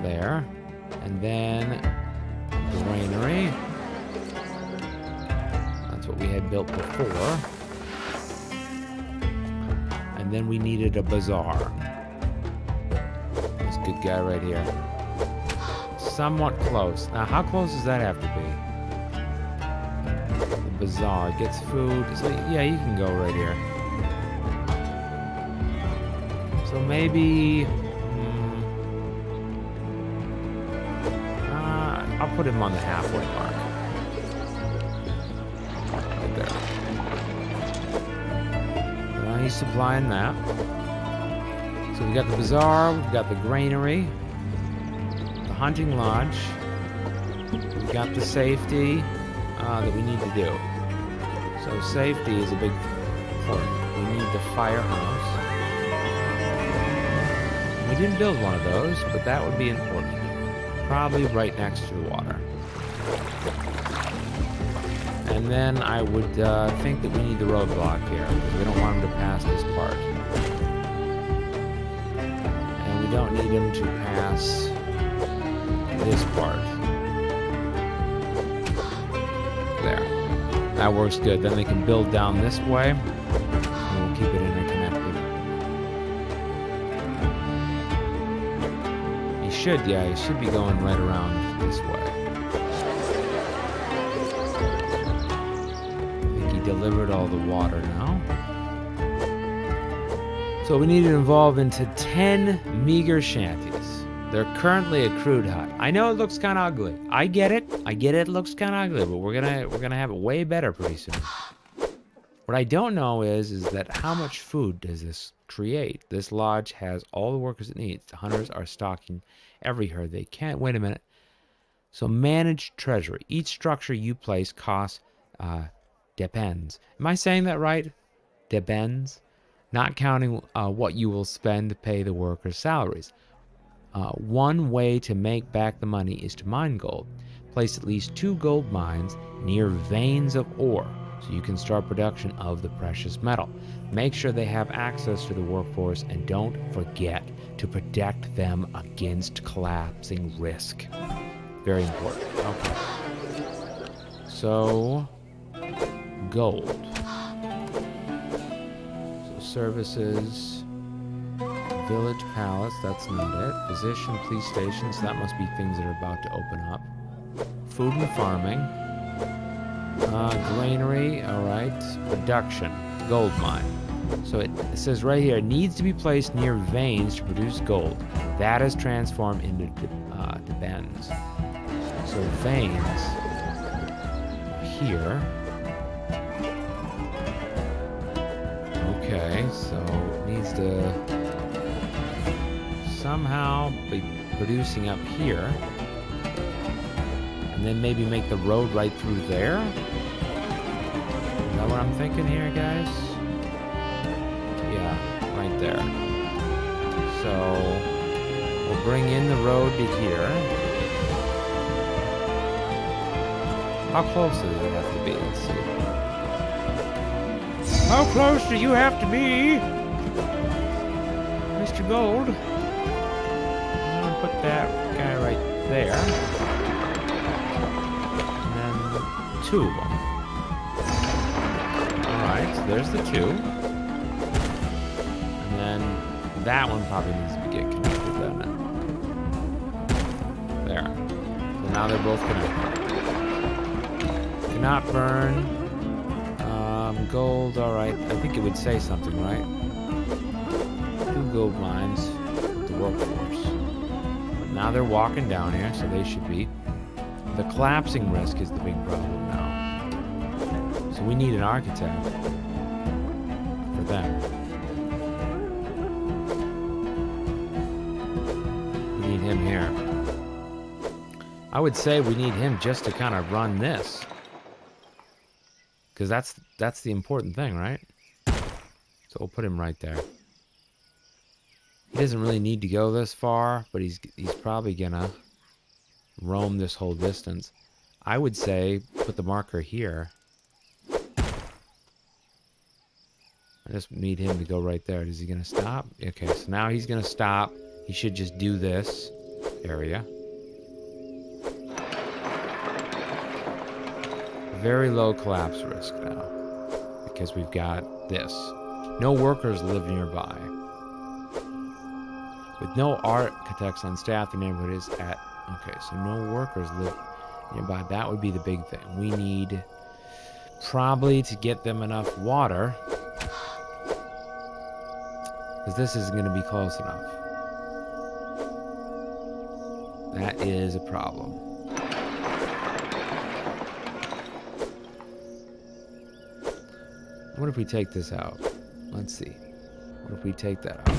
There. And then the granary. That's what we had built before. And then we needed a bazaar. This good guy right here. Somewhat close. Now, how close does that have to be? The bazaar gets food. So, yeah, you can go right here. So maybe... I'll put him on the halfway mark. Right there. Well, he's supplying that. So we got the bazaar, we've got the granary, the hunting lodge, we've got the safety that we need to do. So safety is a big important. We need the firehouse. We didn't build one of those, but that would be important. Probably right next to the water. And then I would think that we need the roadblock here, because we don't want him to pass this part. And we don't need him to pass this part. There. That works good. Then they can build down this way, and we'll keep it interconnected. He should be going right around this way. I think he delivered all the water now. So we need to evolve into 10 meager shanties. They're currently a crude hut. I know it looks kind of ugly. I get it. It looks kind of ugly, but we're gonna have it way better pretty soon. What I don't know is that how much food does this create? This lodge has all the workers it needs. The hunters are stocking every herd they can. Wait a minute. So managed treasury. Each structure you place costs depends. Am I saying that right? Depends. Not counting what you will spend to pay the workers' salaries. One way to make back the money is to mine gold. Place at least 2 gold mines near veins of ore so you can start production of the precious metal. Make sure they have access to the workforce and don't forget to protect them against collapsing risk. Very important. Okay. So, gold. So services, village palace, that's not it. Physician, police stations, that must be things that are about to open up. Food and farming. Granary, all right. Production, gold mine. So it says right here, it needs to be placed near veins to produce gold. That is transformed into bends. So veins here. Okay, so it needs to somehow be producing up here. And then maybe make the road right through there? Is that what I'm thinking here, guys? Yeah, right there. So, we'll bring in the road to here. How close does it have to be? Let's see. How close do you have to be, Mr. Gold? I'm gonna put that guy right there. 2 of them. Alright, so there's the 2. And then that one probably needs to get connected, doesn't it? There. So now they're both connected. Cannot burn. Gold, alright. I think it would say something, right? 2 gold mines. The workforce. But now they're walking down here, so they should be. The collapsing risk is the big problem now. So we need an architect for them. We need him here. I would say we need him just to kind of run this. Because that's the important thing, right? So we'll put him right there. He doesn't really need to go this far, but he's probably gonna roam this whole distance. I would say put the marker here. I just need him to go right there. Is he gonna stop? Okay, so now he's gonna stop. He should just do this area. Very low collapse risk now, because we've got this. No workers live nearby. With no architects on staff, the neighborhood is at... Okay, so no workers live nearby. That would be the big thing. We need probably to get them enough water, because this isn't going to be close enough. That is a problem. What if we take this out? Let's see. What if we take that out?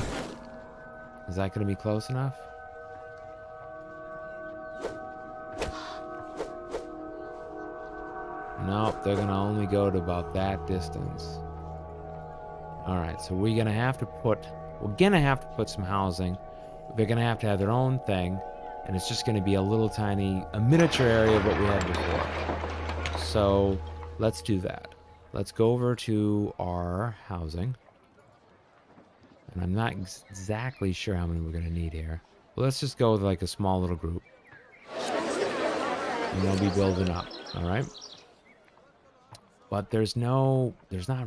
Is that going to be close enough? Nope, they're going to only go to about that distance. Alright, so we're going to have to put some housing. They're going to have their own thing. And it's just going to be a little tiny, a miniature area of what we had before. So, let's do that. Let's go over to our housing. And I'm not exactly sure how many we're going to need here. But let's just go with like a small little group. And they'll be building up, alright? But there's not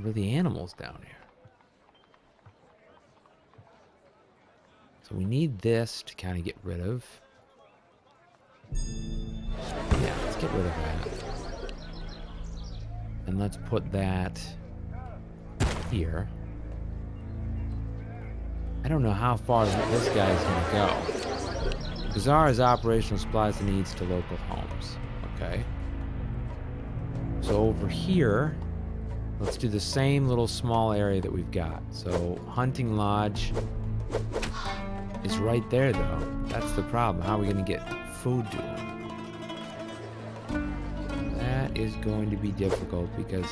really animals down here. So we need this to kind of get rid of. Yeah, let's get rid of that. And let's put that here. I don't know how far this guy's going to go. Bazaar is operational supplies and needs to local homes. Okay. So over here, let's do the same little small area that we've got. So hunting lodge is right there, though. That's the problem. How are we going to get food to them? That is going to be difficult because...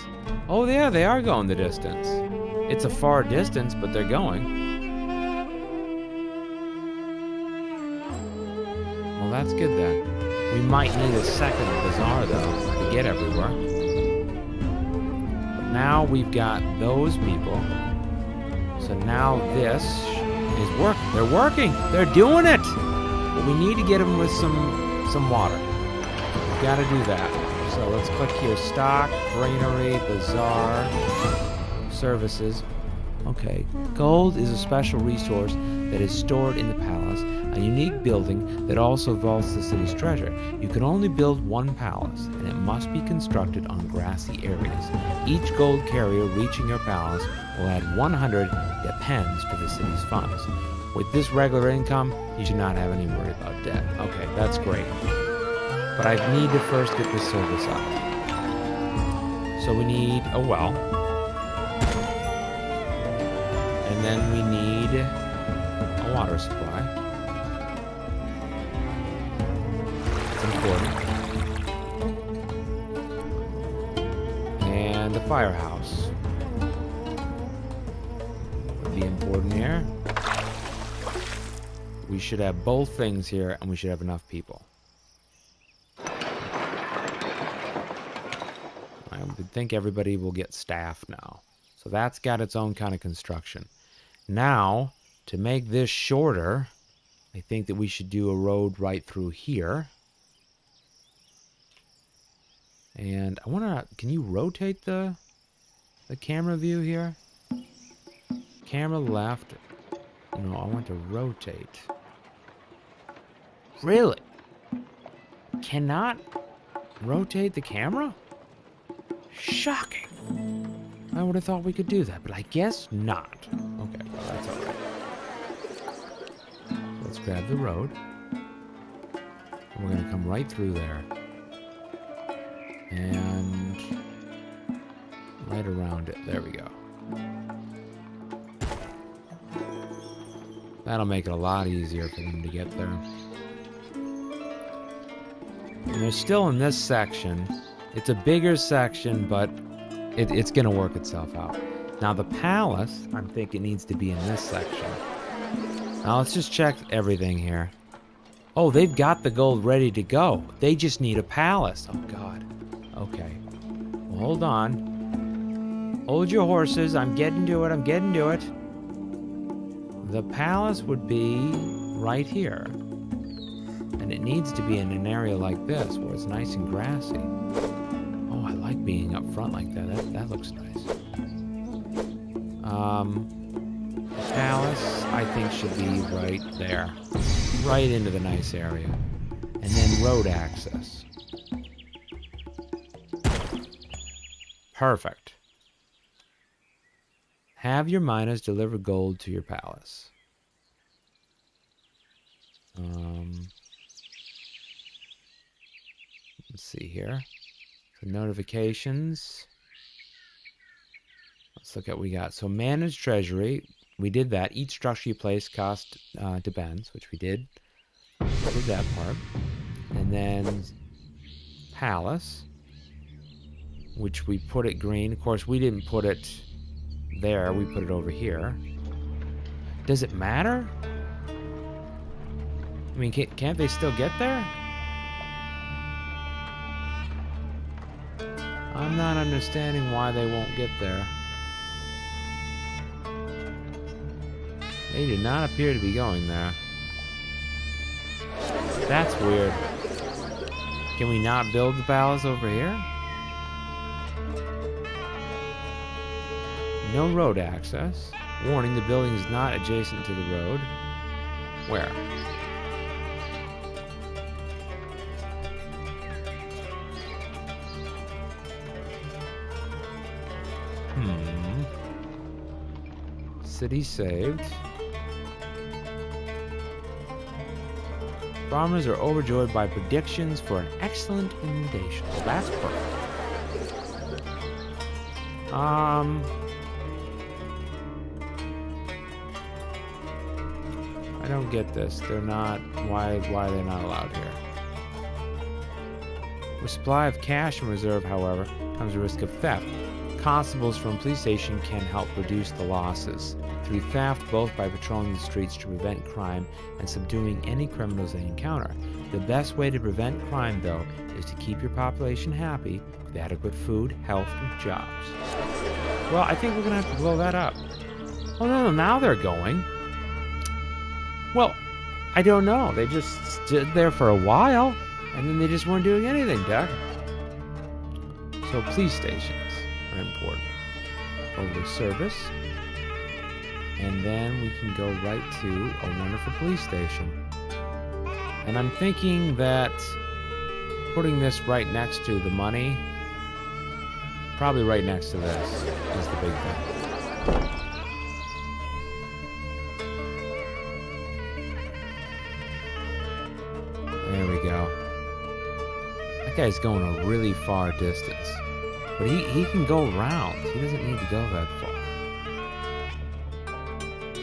Oh, yeah, they are going the distance. It's a far distance, but they're going. Well, that's good then. We might need a second bazaar, though, to get everywhere. But now we've got those people. So now this is working. They're working. They're doing it. But we need to get them with some water. We've got to do that. So let's click here. Stock, granary, bazaar, services. Okay. Gold is a special resource that is stored in the palace, a unique building that also vaults the city's treasure. You can only build one palace, and it must be constructed on grassy areas. Each gold carrier reaching your palace will add 100 depends to the city's funds. With this regular income, you should not have any worry about debt. Okay, that's great. But I need to first get this service up. So we need a well. And then we need a water supply. It's important. And a firehouse would be important here. We should have both things here, and we should have enough people. I would think everybody will get staff now. So that's got its own kind of construction. Now, to make this shorter, I think that we should do a road right through here. And I want to... Can you rotate the camera view here? Camera left. No, I want to rotate. Really? Cannot rotate the camera? Shocking. I would have thought we could do that, but I guess not. Okay, well, that's all right. Let's grab the road. And we're going to come right through there. And right around it. There we go. That'll make it a lot easier for them to get there. And they're still in this section. It's a bigger section, but it's going to work itself out. Now the palace, I'm thinking, needs to be in this section. Now let's just check everything here. Oh, they've got the gold ready to go. They just need a palace. Oh, God. Okay. Well, hold on. Hold your horses. I'm getting to it. I'm getting to it. The palace would be right here. And it needs to be in an area like this, where it's nice and grassy. Oh, I like being up front like that. That looks nice. The palace, I think, should be right there. Right into the nice area. And then road access. Perfect. Have your miners deliver gold to your palace. Let's see here. So notifications. Let's look at what we got. So manage treasury. We did that. Each structure you place cost depends, which we did. We did that part. And then palace, which we put it green. Of course, we didn't put it there. We put it over here. Does it matter? I mean, can't they still get there? I'm not understanding why they won't get there. They do not appear to be going there. That's weird. Can we not build the palace over here? No road access. Warning, the building is not adjacent to the road. Where? City saved. Farmers are overjoyed by predictions for an excellent inundation. Well, that's perfect. I don't get this. They're not. Why are they not allowed here? With supply of cash in reserve, however, comes a risk of theft. Constables from police station can help reduce the losses through theft, both by patrolling the streets to prevent crime and subduing any criminals they encounter. The best way to prevent crime, though, is to keep your population happy with adequate food, health, and jobs. Well, I think we're gonna have to blow that up. Oh no, now they're going. Well, I don't know. They just stood there for a while, and then they just weren't doing anything, Doc. So police stations are important. Over to service. And then we can go right to a wonderful police station. And I'm thinking that putting this right next to the money, probably right next to this, is the big thing. There we go. That guy's going a really far distance. But he can go around. He doesn't need to go that far.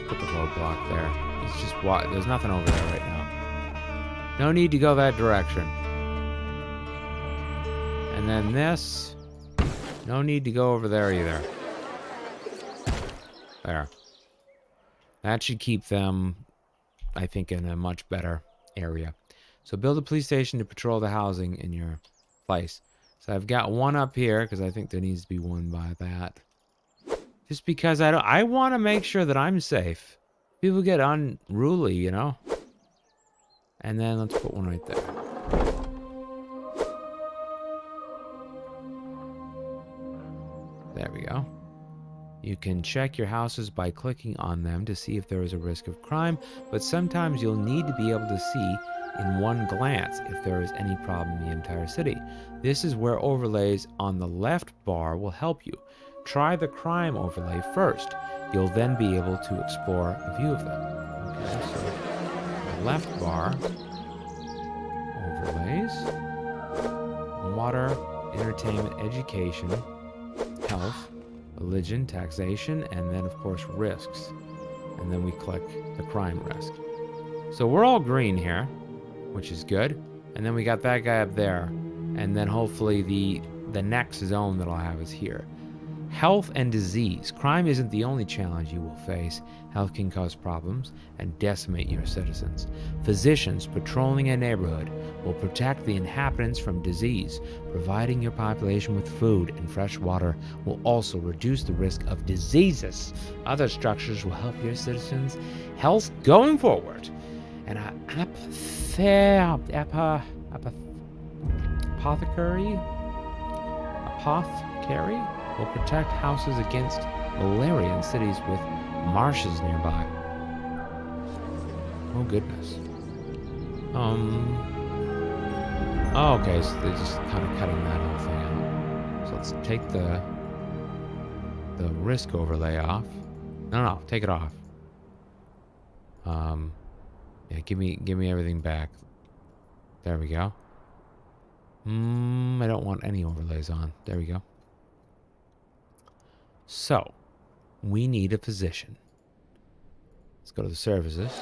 Put the roadblock there. He's just there's nothing over there right now. No need to go that direction. And then this. No need to go over there either. There. That should keep them, I think, in a much better area. So build a police station to patrol the housing in your place. So I've got one up here because I think there needs to be one by that. Just because I want to make sure that I'm safe. People get unruly, you know. And then let's put one right there. There we go. You can check your houses by clicking on them to see if there is a risk of crime, but sometimes you'll need to be able to see in one glance if there is any problem in the entire city. This is where overlays on the left bar will help you. Try the crime overlay first. You'll then be able to explore a view of them. Okay, so the left bar, overlays, water, entertainment, education, health, religion, taxation, and then of course risks. And then we click the crime risk. So we're all green here, which is good. And then we got that guy up there. And then hopefully the next zone that I'll have is here. Health and disease. Crime isn't the only challenge you will face. Health can cause problems and decimate your citizens. Physicians patrolling a neighborhood will protect the inhabitants from disease. Providing your population with food and fresh water will also reduce the risk of diseases. Other structures will help your citizens' health going forward. And apothecary will protect houses against malaria in cities with marshes nearby. Oh goodness. Oh, okay, so they're just kind of cutting that whole thing out. So let's take the risk overlay off. No, take it off. Yeah, give me everything back. There we go. I don't want any overlays on. There we go. So, we need a physician. Let's go to the services.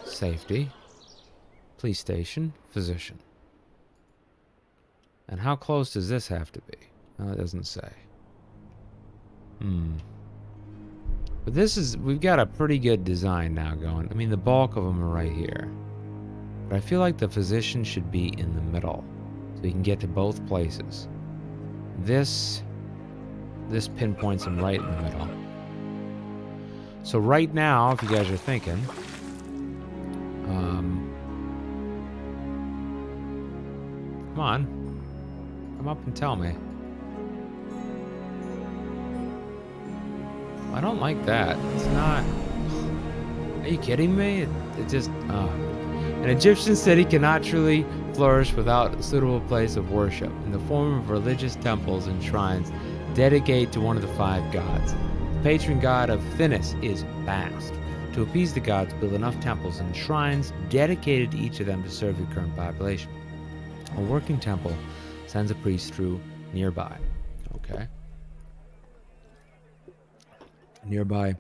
Safety. Police station. Physician. And how close does this have to be? Well, it doesn't say. But we've got a pretty good design now going. I mean, the bulk of them are right here. But I feel like the physician should be in the middle, so you can get to both places. This pinpoints him right in the middle. So right now, if you guys are thinking, come on, come up and tell me. I don't like that. It's not. Are you kidding me? It just. An Egyptian city cannot truly flourish without a suitable place of worship in the form of religious temples and shrines dedicated to one of the 5 gods. The patron god of Thinis is Bast. To appease the gods, build enough temples and shrines dedicated to each of them to serve the current population. A working temple sends a priest through nearby. Okay. Nearby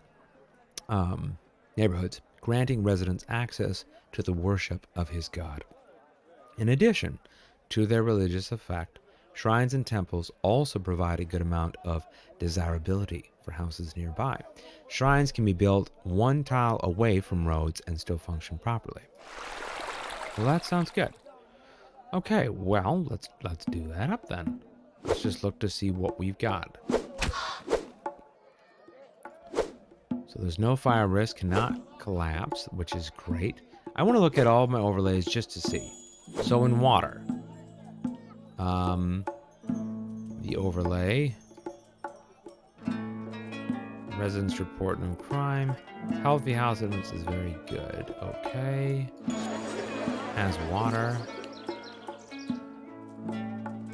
neighborhoods, granting residents access to the worship of his god. In addition to their religious effect, shrines and temples also provide a good amount of desirability for houses nearby. Shrines can be built 1 tile away from roads and still function properly. Well, that sounds good. Okay, well, let's do that up then. Let's just look to see what we've got. So there's no fire risk, cannot collapse, which is great. I want to look at all of my overlays just to see. So in water, the overlay, residents report no crime, healthy house evidence is very good. Okay, has water.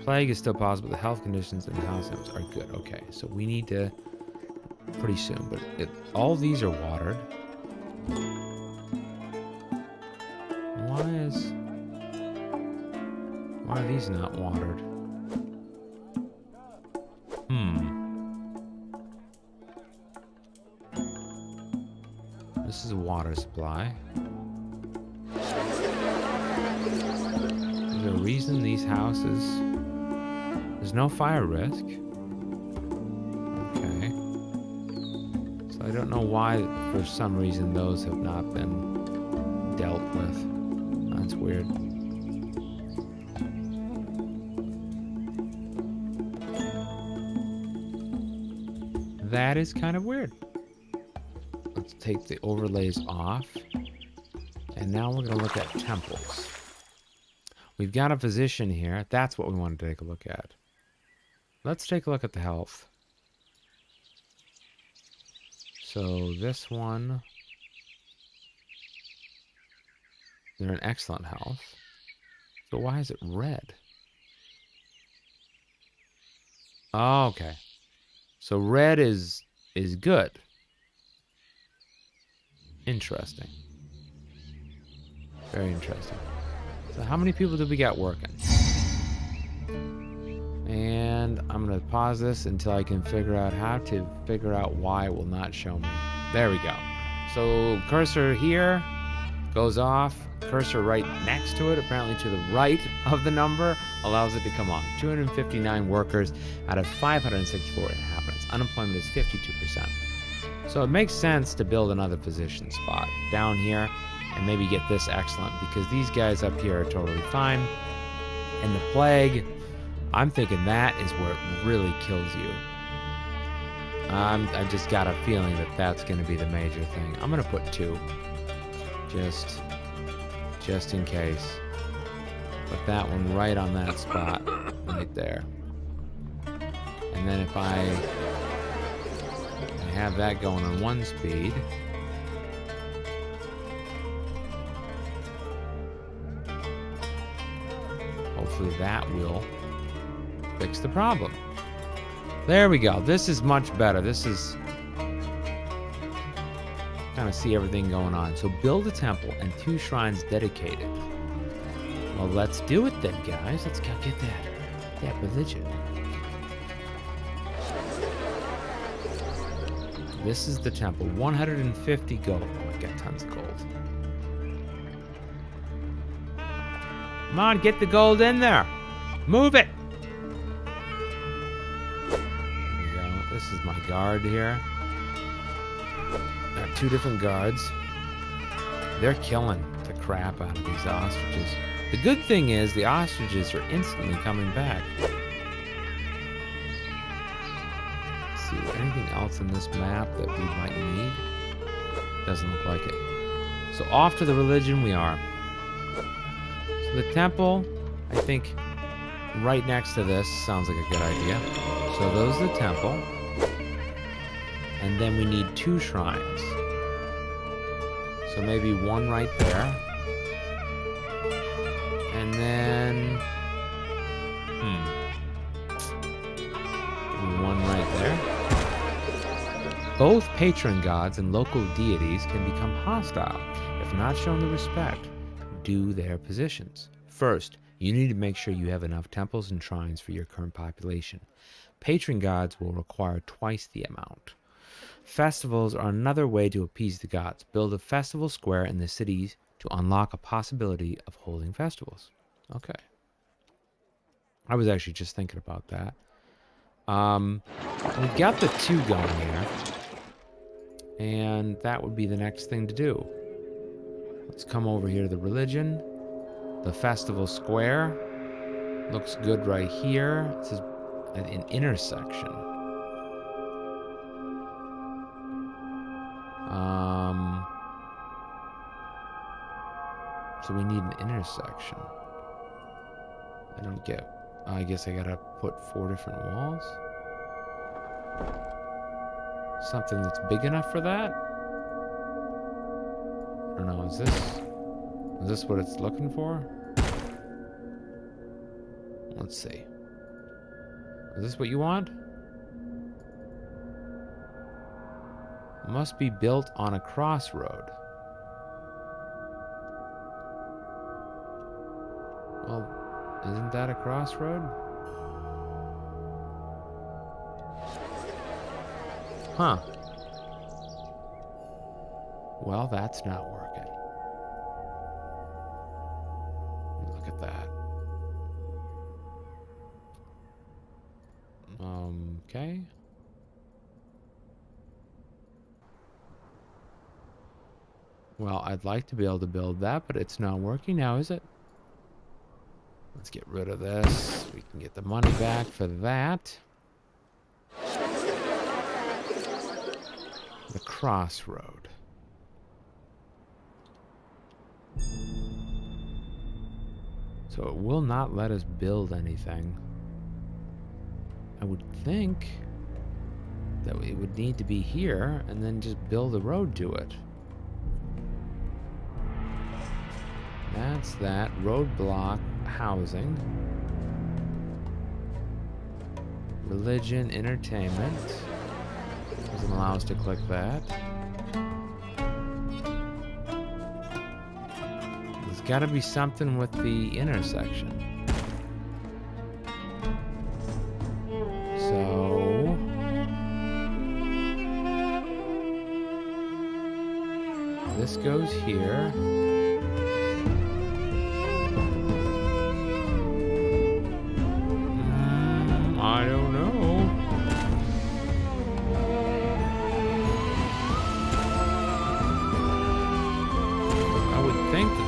Plague is still possible. The health conditions and house evidence are good. Okay, so we need to pretty soon, but all these are watered. Why are these not watered? This is a water supply. Is there a reason these houses... There's no fire risk. Okay. So I don't know why, for some reason, those have not been dealt with. That's weird. That is kind of weird. Let's take the overlays off. And now we're going to look at temples. We've got a physician here. That's what we want to take a look at. Let's take a look at the health. So this one, they're in excellent health. So why is it red? Oh, okay. So red is good. Interesting. Very interesting. So how many people do we got working? And I'm going to pause this until I can figure out how to figure out why it will not show me. There we go. So cursor here, Goes off. Cursor right next to it, apparently to the right of the number, allows it to come on. 259 workers out of 564 inhabitants. Unemployment is 52%. So it makes sense to build another position spot down here and maybe get this excellent, because these guys up here are totally fine. And the plague, I'm thinking that is where it really kills you. I just got a feeling that that's going to be the major thing. I'm going to put 2. Just in case. Put that one right on that spot, right there. And then if I have that going on 1 speed, hopefully that will fix the problem. There we go. This is much better. This is kind of see everything going on. So build a temple and 2 shrines dedicated. Well, let's do it then, guys. Let's go get that religion. This is the temple. 150 gold. Oh, I got tons of gold. Come on, get the gold in there. Move it. There we go. This is my guard here. Got 2 different guards. They're killing the crap out of these ostriches. The good thing is the ostriches are instantly coming back. Let's see, anything else in this map that we might need? Doesn't look like it. So off to the religion we are. So the temple, I think right next to this sounds like a good idea. So those are the temple. And then we need 2 shrines. So maybe 1 right there. And then... 1 right there. Both patron gods and local deities can become hostile if not shown the respect due their positions. First, you need to make sure you have enough temples and shrines for your current population. Patron gods will require twice the amount. Festivals are another way to appease the gods. Build a festival square in the cities to unlock a possibility of holding festivals. Okay. I was actually just thinking about that. We've got the 2 going here. And that would be the next thing to do. Let's come over here to the religion. The festival square. Looks good right here. This is an intersection. So we need an intersection. I don't get... I guess I gotta put 4 different walls. Something that's big enough for that? I don't know, is this what it's looking for? Let's see. Is this what you want? Must be built on a crossroad. Well, isn't that a crossroad? Huh. Well, that's not working. Look at that. Okay. Well, I'd like to be able to build that, but it's not working now, is it? Let's get rid of this. We can get the money back for that. The crossroad. So it will not let us build anything. I would think that it would need to be here and then just build a road to it. That's that. Roadblock housing. Religion, entertainment. Doesn't allow us to click that. There's got to be something with the intersection. So... this goes here.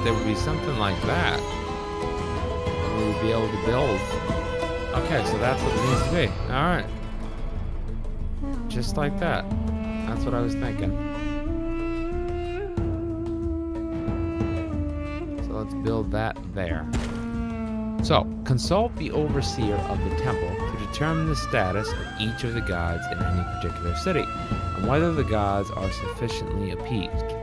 there would be something like that. We would be able to build. Okay, so that's what it needs to be. Alright. Just like that. That's what I was thinking. So let's build that there. So, consult the overseer of the temple to determine the status of each of the gods in any particular city, and whether the gods are sufficiently appeased.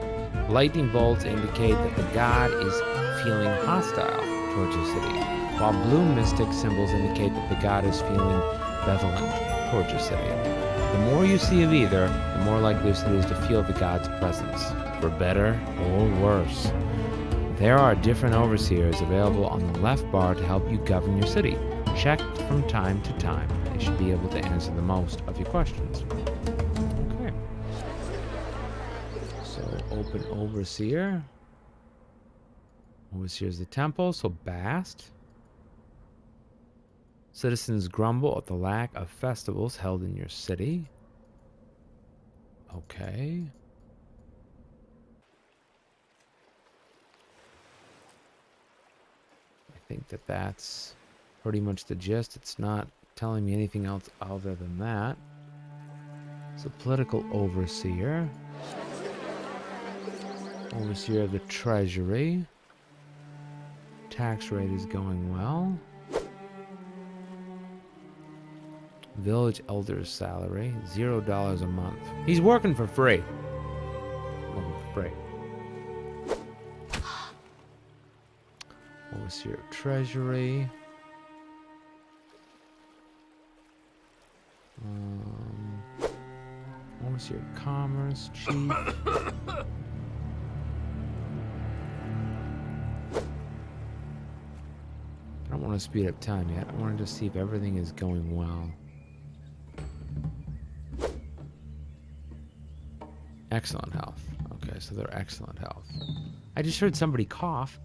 Lightning bolts indicate that the god is feeling hostile towards your city, while blue mystic symbols indicate that the god is feeling benevolent towards your city. The more you see of either, the more likely it is to feel the god's presence, for better or worse. There are different overseers available on the left bar to help you govern your city. Check from time to time. They should be able to answer the most of your questions. Okay. So open overseer. Overseer's the temple, so Bast. Citizens grumble at the lack of festivals held in your city. Okay. I think that that's pretty much the gist. It's not telling me anything else other than that. So political overseer. Overseer of the treasury. Tax rate is going well. Village elder's salary, $0 a month. He's working for free. Working for free. Overseer of treasury. Overseer of commerce, chief. I don't want to speed up time yet. I wanted to see if everything is going well. Excellent health. Okay, so they're excellent health. I just heard somebody cough,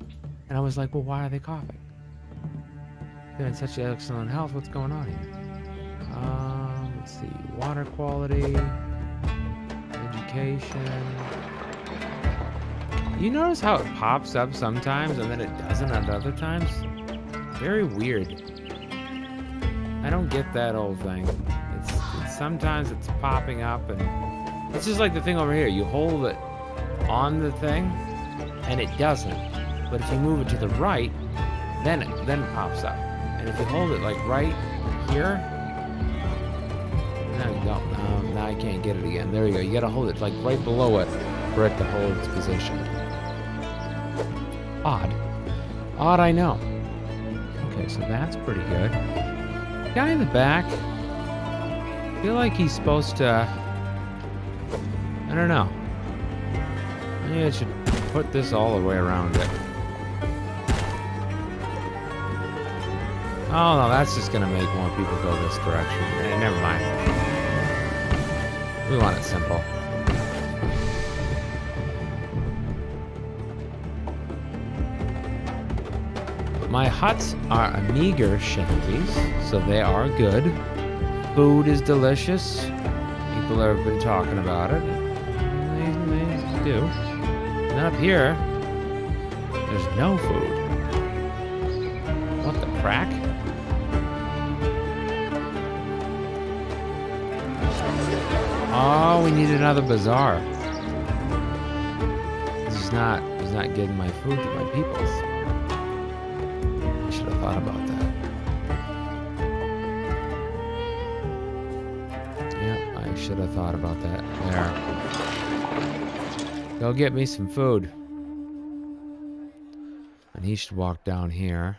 and I was like, well, why are they coughing? They're in such excellent health. What's going on here? Let's see. Water quality. Education. You notice how it pops up sometimes, and then it doesn't at other times? Very weird. I don't get that whole thing. It's sometimes it's popping up, and it's just like the thing over here. You hold it on the thing, and it doesn't. But if you move it to the right, then it pops up. And if you hold it like right here, no, you don't. No, now I can't get it again. There you go. You gotta hold it like right below it for it to hold its position. Odd. Odd, I know. Okay, so that's pretty good. Guy in the back, I feel like he's supposed to, I don't know. Maybe I should put this all the way around it. Oh no, that's just gonna make more people go this direction. Never mind. We want it simple. My huts are a meager shanties, so they are good. Food is delicious. People have been talking about it. They do. And up here, there's no food. What the crack? Oh, we need another bazaar. He's not getting my food to my peoples. I should have thought about that. Yeah, I should have thought about that. There. Go get me some food. And he should walk down here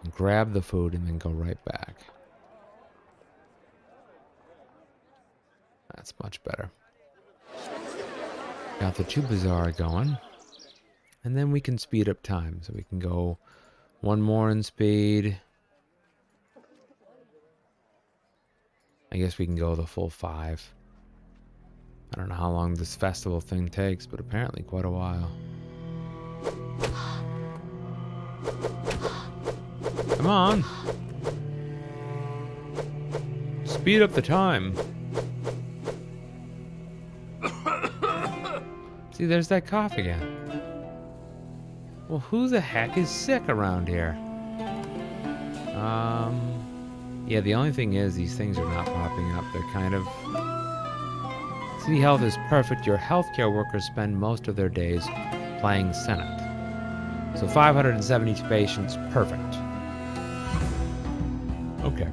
and grab the food and then go right back. That's much better. Got the 2 bazaar going. And then we can speed up time. So we can go 1 more in speed. I guess we can go the full 5. I don't know how long this festival thing takes, but apparently quite a while. Come on. Speed up the time. See, there's that cough again. Well, who the heck is sick around here? Yeah, the only thing is these things are not popping up. They're kind of... City health is perfect. Your healthcare workers spend most of their days playing Senate. So 570 patients, perfect. Okay.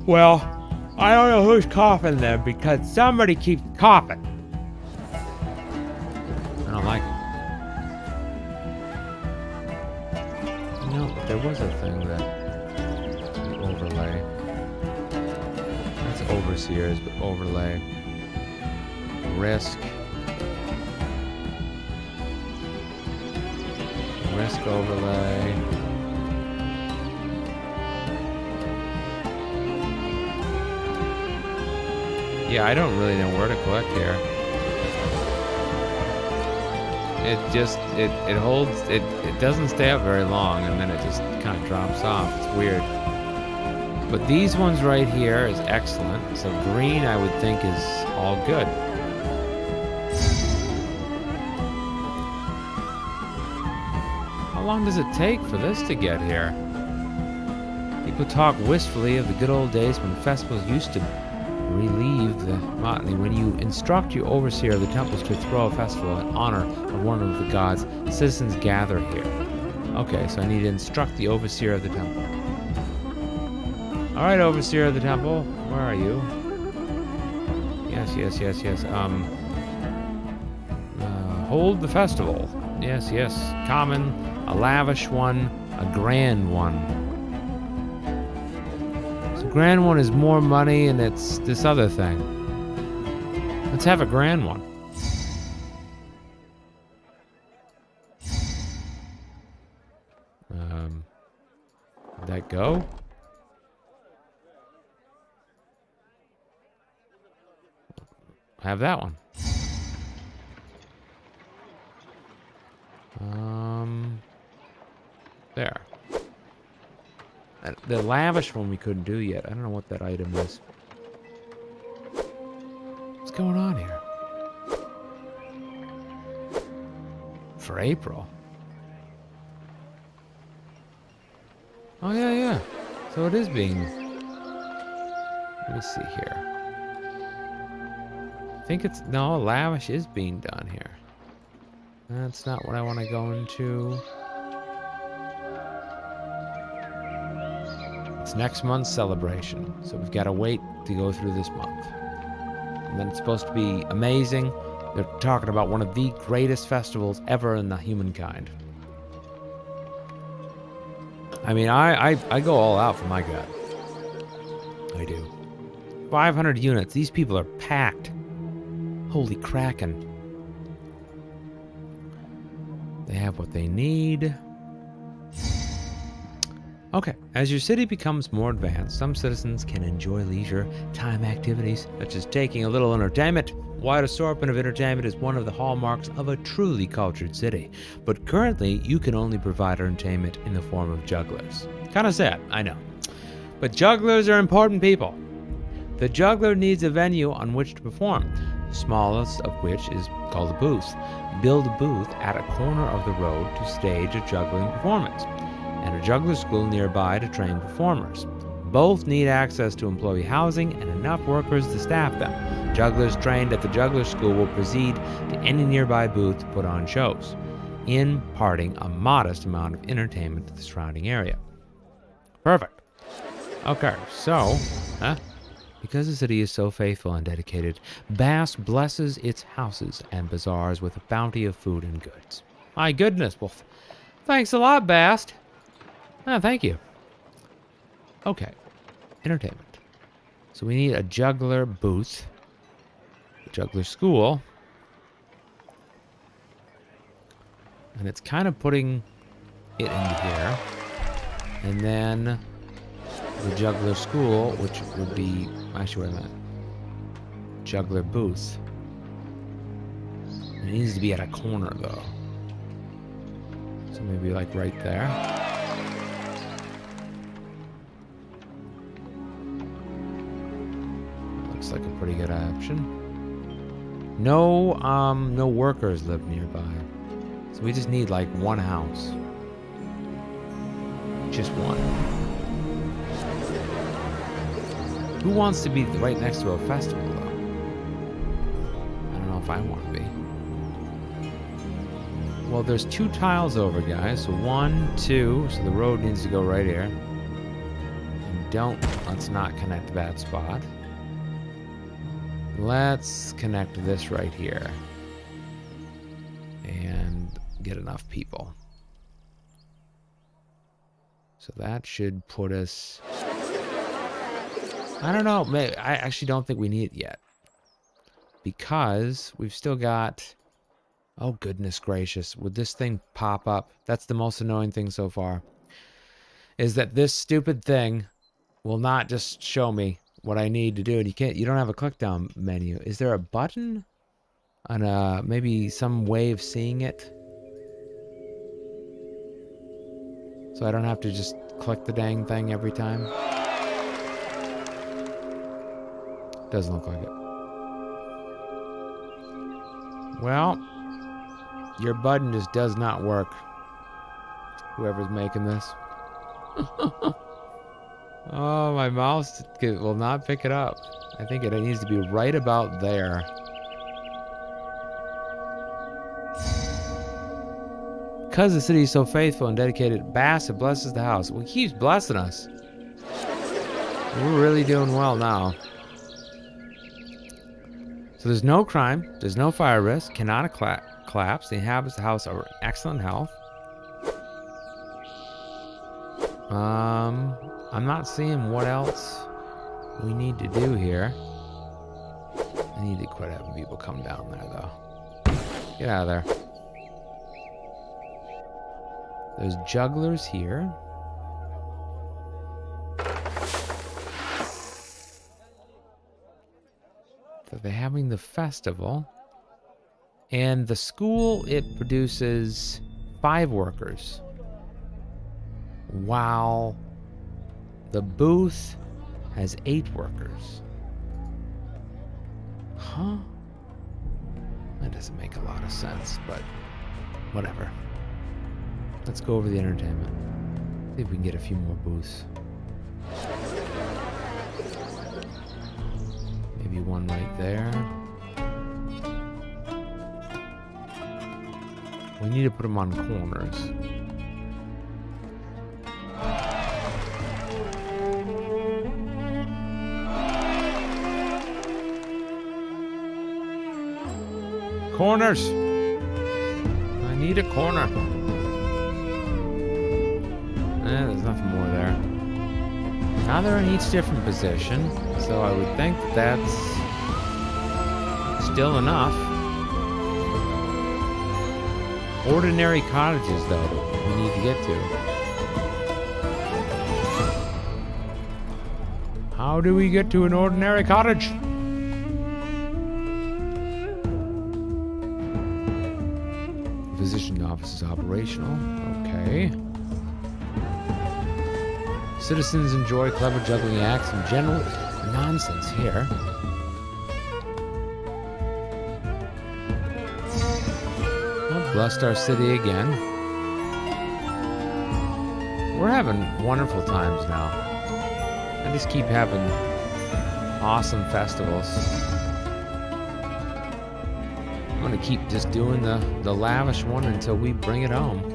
Well, I don't know who's coughing there because somebody keeps coughing. I don't like it. You know, there was a thing that the overlay. That's overseers, but overlay. Risk. Risk overlay. Yeah, I don't really know where to click here. It just, it holds, it doesn't stay up very long and then it just kind of drops off. It's weird. But these ones right here is excellent. So green I would think is all good. How long does it take for this to get here? People talk wistfully of the good old days when festivals used to relieve the monotony. When you instruct your overseer of the temples to throw a festival in honor of one of the gods, citizens gather here. Okay, so I need to instruct the overseer of the temple. Alright, overseer of the temple, where are you? Yes. Hold the festival. Yes. Common, a lavish one, a grand one. Grand one is more money, and it's this other thing. Let's have a grand one. Did that go? Have that one. There. The lavish one we couldn't do yet. I don't know what that item is. What's going on here? For April? Oh, yeah. So it is being... Let me see here. I think it's... No, lavish is being done here. That's not what I want to go into. It's next month's celebration, so we've got to wait to go through this month. And then it's supposed to be amazing. They're talking about one of the greatest festivals ever in the humankind. I mean, I go all out for my god. I do. 500 units. These people are packed. Holy kraken. They have what they need. Okay, as your city becomes more advanced, some citizens can enjoy leisure time activities, such as taking a little entertainment. Wide assortment of entertainment is one of the hallmarks of a truly cultured city, but currently you can only provide entertainment in the form of jugglers. Kinda sad, I know. But jugglers are important people. The juggler needs a venue on which to perform, the smallest of which is called a booth. Build a booth at a corner of the road to stage a juggling performance, and a juggler school nearby to train performers. Both need access to employee housing and enough workers to staff them. Jugglers trained at the juggler school will proceed to any nearby booth to put on shows, imparting a modest amount of entertainment to the surrounding area. Perfect. Okay, so, because the city is so faithful and dedicated, Bast blesses its houses and bazaars with a bounty of food and goods. My goodness, well, thanks a lot, Bast. Thank you. Okay, entertainment. So we need a juggler booth, a juggler school, and it's kind of putting it into here, and then the juggler school, which would be, actually, wait a minute, juggler booth. It needs to be at a corner, though. So maybe like right there. Looks like a pretty good option. No workers live nearby. So we just need like one house. Just one. Who wants to be right next to a festival, though? I don't know if I want to be. Well, there's 2 tiles over, guys. So 1, 2. So the road needs to go right here. And let's not connect that spot. Let's connect this right here. And get enough people. So that should put us... I don't know. I actually don't think we need it yet. Because we've still got... Oh, goodness gracious. Would this thing pop up? That's the most annoying thing so far. Is that this stupid thing will not just show me what I need to do. And you don't have a click down menu. Is there a button? On maybe some way of seeing it? So I don't have to just click the dang thing every time? Doesn't look like it. Well, your button just does not work. Whoever's making this. Oh, my mouse will not pick it up. I think it needs to be right about there. Because the city is so faithful and dedicated, Bassett blesses the house. Well, he keeps blessing us. We're really doing well now. So there's no crime, there's no fire risk, cannot collapse. The inhabitants of the house are in excellent health. I'm not seeing what else we need to do here. I need to quit having people come down there, though. Get out of there. There's jugglers here. So they're having the festival. And the school, it produces 5 workers. While the booth has 8 workers. Huh? That doesn't make a lot of sense, but whatever. Let's go over the entertainment. See if we can get a few more booths. Maybe one right there. We need to put them on corners. Corners! I need a corner. There's nothing more there. Now they're in each different position, so I would think that's still enough. Ordinary cottages, though, that we need to get to. How do we get to an ordinary cottage? Physician office is operational. Okay. Citizens enjoy clever juggling acts and general nonsense here. Well, blessed our city again. We're having wonderful times now. I just keep having awesome festivals. I'm gonna keep just doing the lavish one until we bring it home.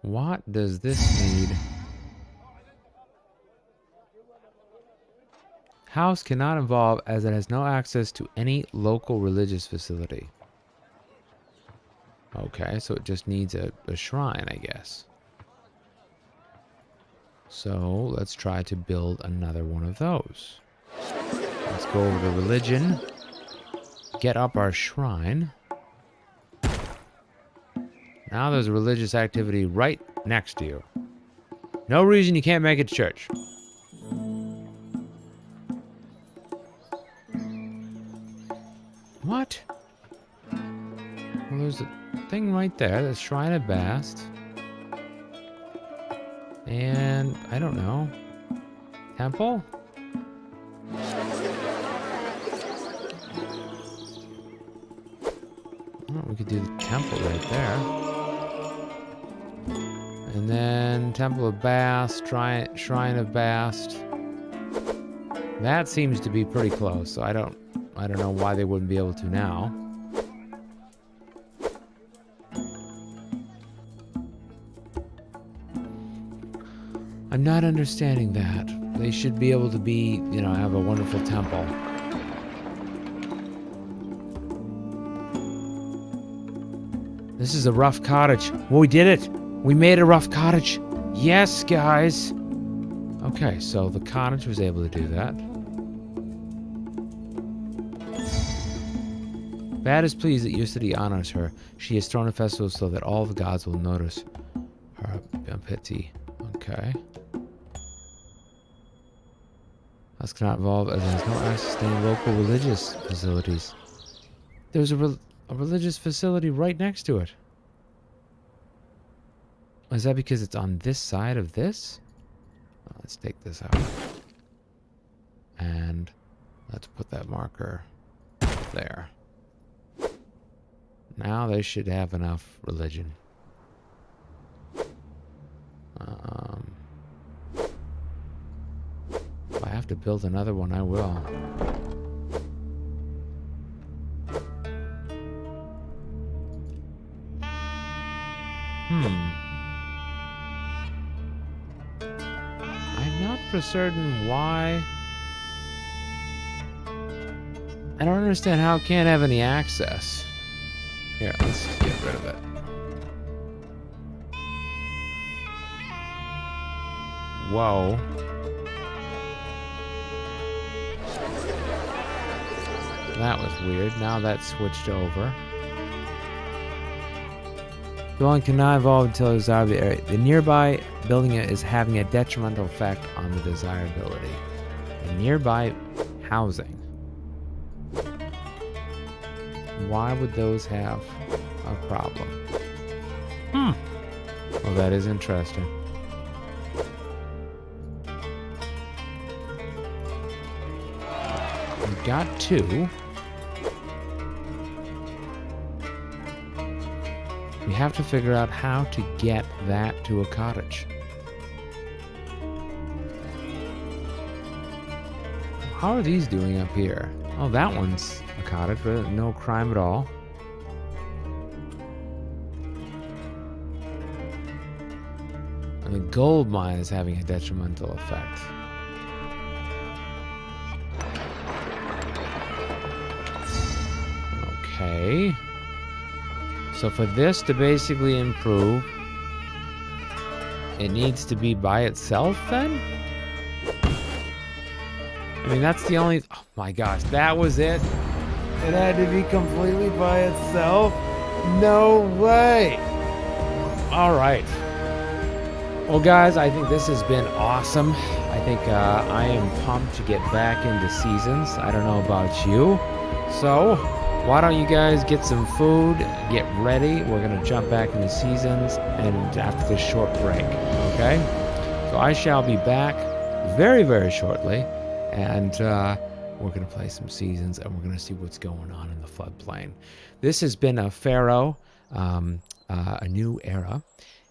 What does this need? House cannot evolve as it has no access to any local religious facility. Okay, so it just needs a shrine, I guess. So let's try to build another one of those. Let's go over to religion. Get up our shrine. Now there's a religious activity right next to you. No reason you can't make it to church. What? Well, there's a thing right there, the Shrine of Bast. And I don't know. Temple? Oh, we could do the temple right there. And then Temple of Bast, Shrine of Bast. That seems to be pretty close, so I don't know why they wouldn't be able to now. I'm not understanding that. They should be able to be, you know, have a wonderful temple. This is a rough cottage. Well, we did it! We made a rough cottage! Yes, guys! Okay, so the cottage was able to do that. Bad is pleased that your city honors her. She has thrown a festival so that all the gods will notice her pity. Okay. Us cannot evolve as there is no access to any local religious facilities. There's a religious facility right next to it. Is that because it's on this side of this? Let's take this out. And let's put that marker there. Now they should have enough religion. If I have to build another one, I will. I'm not for certain why. I don't understand how it can't have any access. Here, let's get rid of it. Whoa. That was weird. Now that's switched over. Dwelling cannot evolve until the desired area. The nearby building is having a detrimental effect on the desirability. The nearby housing. Why would those have a problem? Well, that is interesting. We've got two. We have to figure out how to get that to a cottage. How are these doing up here? Oh, that one's a cottage, but no crime at all. And the gold mine is having a detrimental effect. Okay. So for this to basically improve, it needs to be by itself then? I mean, that's the only... Oh my gosh, that was it? It had to be completely by itself? No way! Alright. Well, guys, I think this has been awesome. I think I am pumped to get back into seasons. I don't know about you. So, why don't you guys get some food, get ready. We're going to jump back into seasons and after this short break, okay? So I shall be back very, very shortly. And we're going to play some seasons, and we're going to see what's going on in the floodplain. This has been a Pharaoh, A New Era.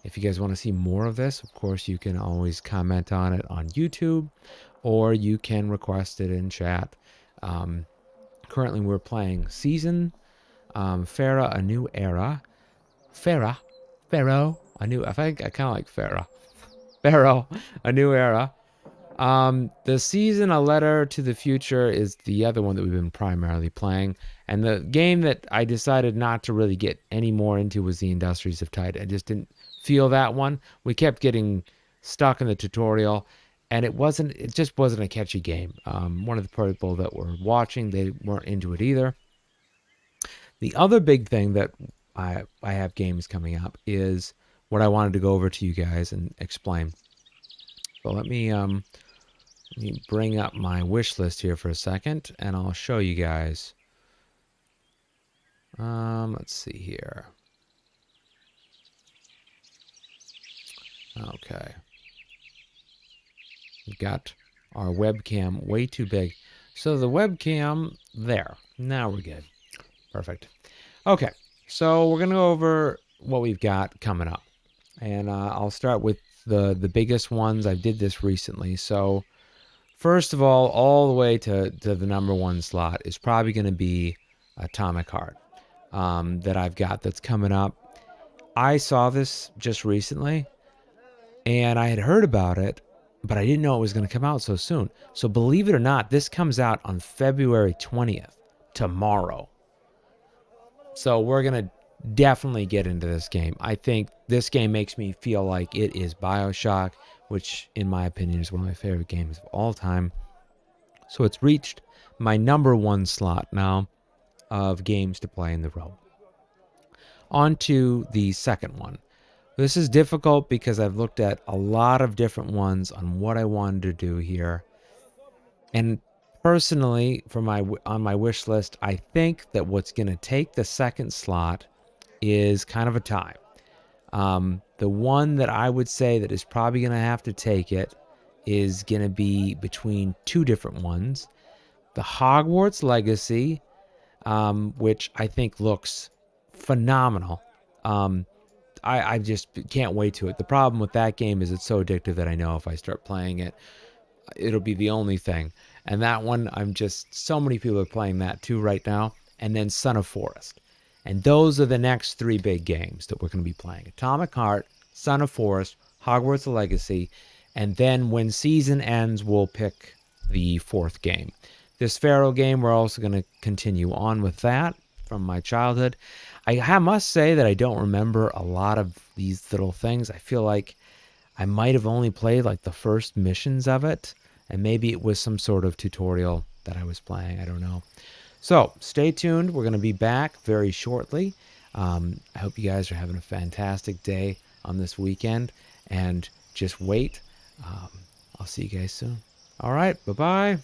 If you guys want to see more of this, of course, you can always comment on it on YouTube, or you can request it in chat. Currently, we're playing Season, Pharaoh, A New Era. Pharaoh, A New... I think I kind of like Pharaoh. Pharaoh, A New Era. The Season, A Letter to the Future is the other one that we've been primarily playing. And the game that I decided not to really get any more into was the Industries of Tide. I just didn't feel that one. We kept getting stuck in the tutorial, and it just wasn't a catchy game. One of the people that were watching, they weren't into it either. The other big thing that I have games coming up is what I wanted to go over to you guys and explain. So let me bring up my wish list here for a second, and I'll show you guys. Let's see here. Okay. We've got our webcam way too big. So the webcam there. Now we're good. Perfect. Okay, so we're going to go over what we've got coming up. And I'll start with the biggest ones. I did this recently. So first of all the way to the number one slot is probably going to be Atomic Heart that I've got that's coming up. I saw this just recently, and I had heard about it, but I didn't know it was going to come out so soon. So believe it or not, this comes out on February 20th, tomorrow. So we're going to definitely get into this game. I think this game makes me feel like it is BioShock, which in my opinion is one of my favorite games of all time. So it's reached my number one slot now of games to play in the row. On to the second one. This is difficult because I've looked at a lot of different ones on what I wanted to do here. And personally, on my wish list, I think that what's going to take the second slot is kind of a tie. The one that I would say that is probably going to have to take it is going to be between two different ones. The Hogwarts Legacy, which I think looks phenomenal. I just can't wait to it. The problem with that game is it's so addictive that I know if I start playing it, it'll be the only thing. And that one, so many people are playing that too right now. And then Son of Forest. And those are the next three big games that we're going to be playing. Atomic Heart, Son of Forest, Hogwarts Legacy. And then when season ends, we'll pick the fourth game. This Pharaoh game, we're also going to continue on with that from my childhood. I must say that I don't remember a lot of these little things. I feel like I might have only played like the first missions of it, and maybe it was some sort of tutorial that I was playing. I don't know. So stay tuned. We're going to be back very shortly. I hope you guys are having a fantastic day on this weekend, and just wait. I'll see you guys soon. All right. Bye-bye.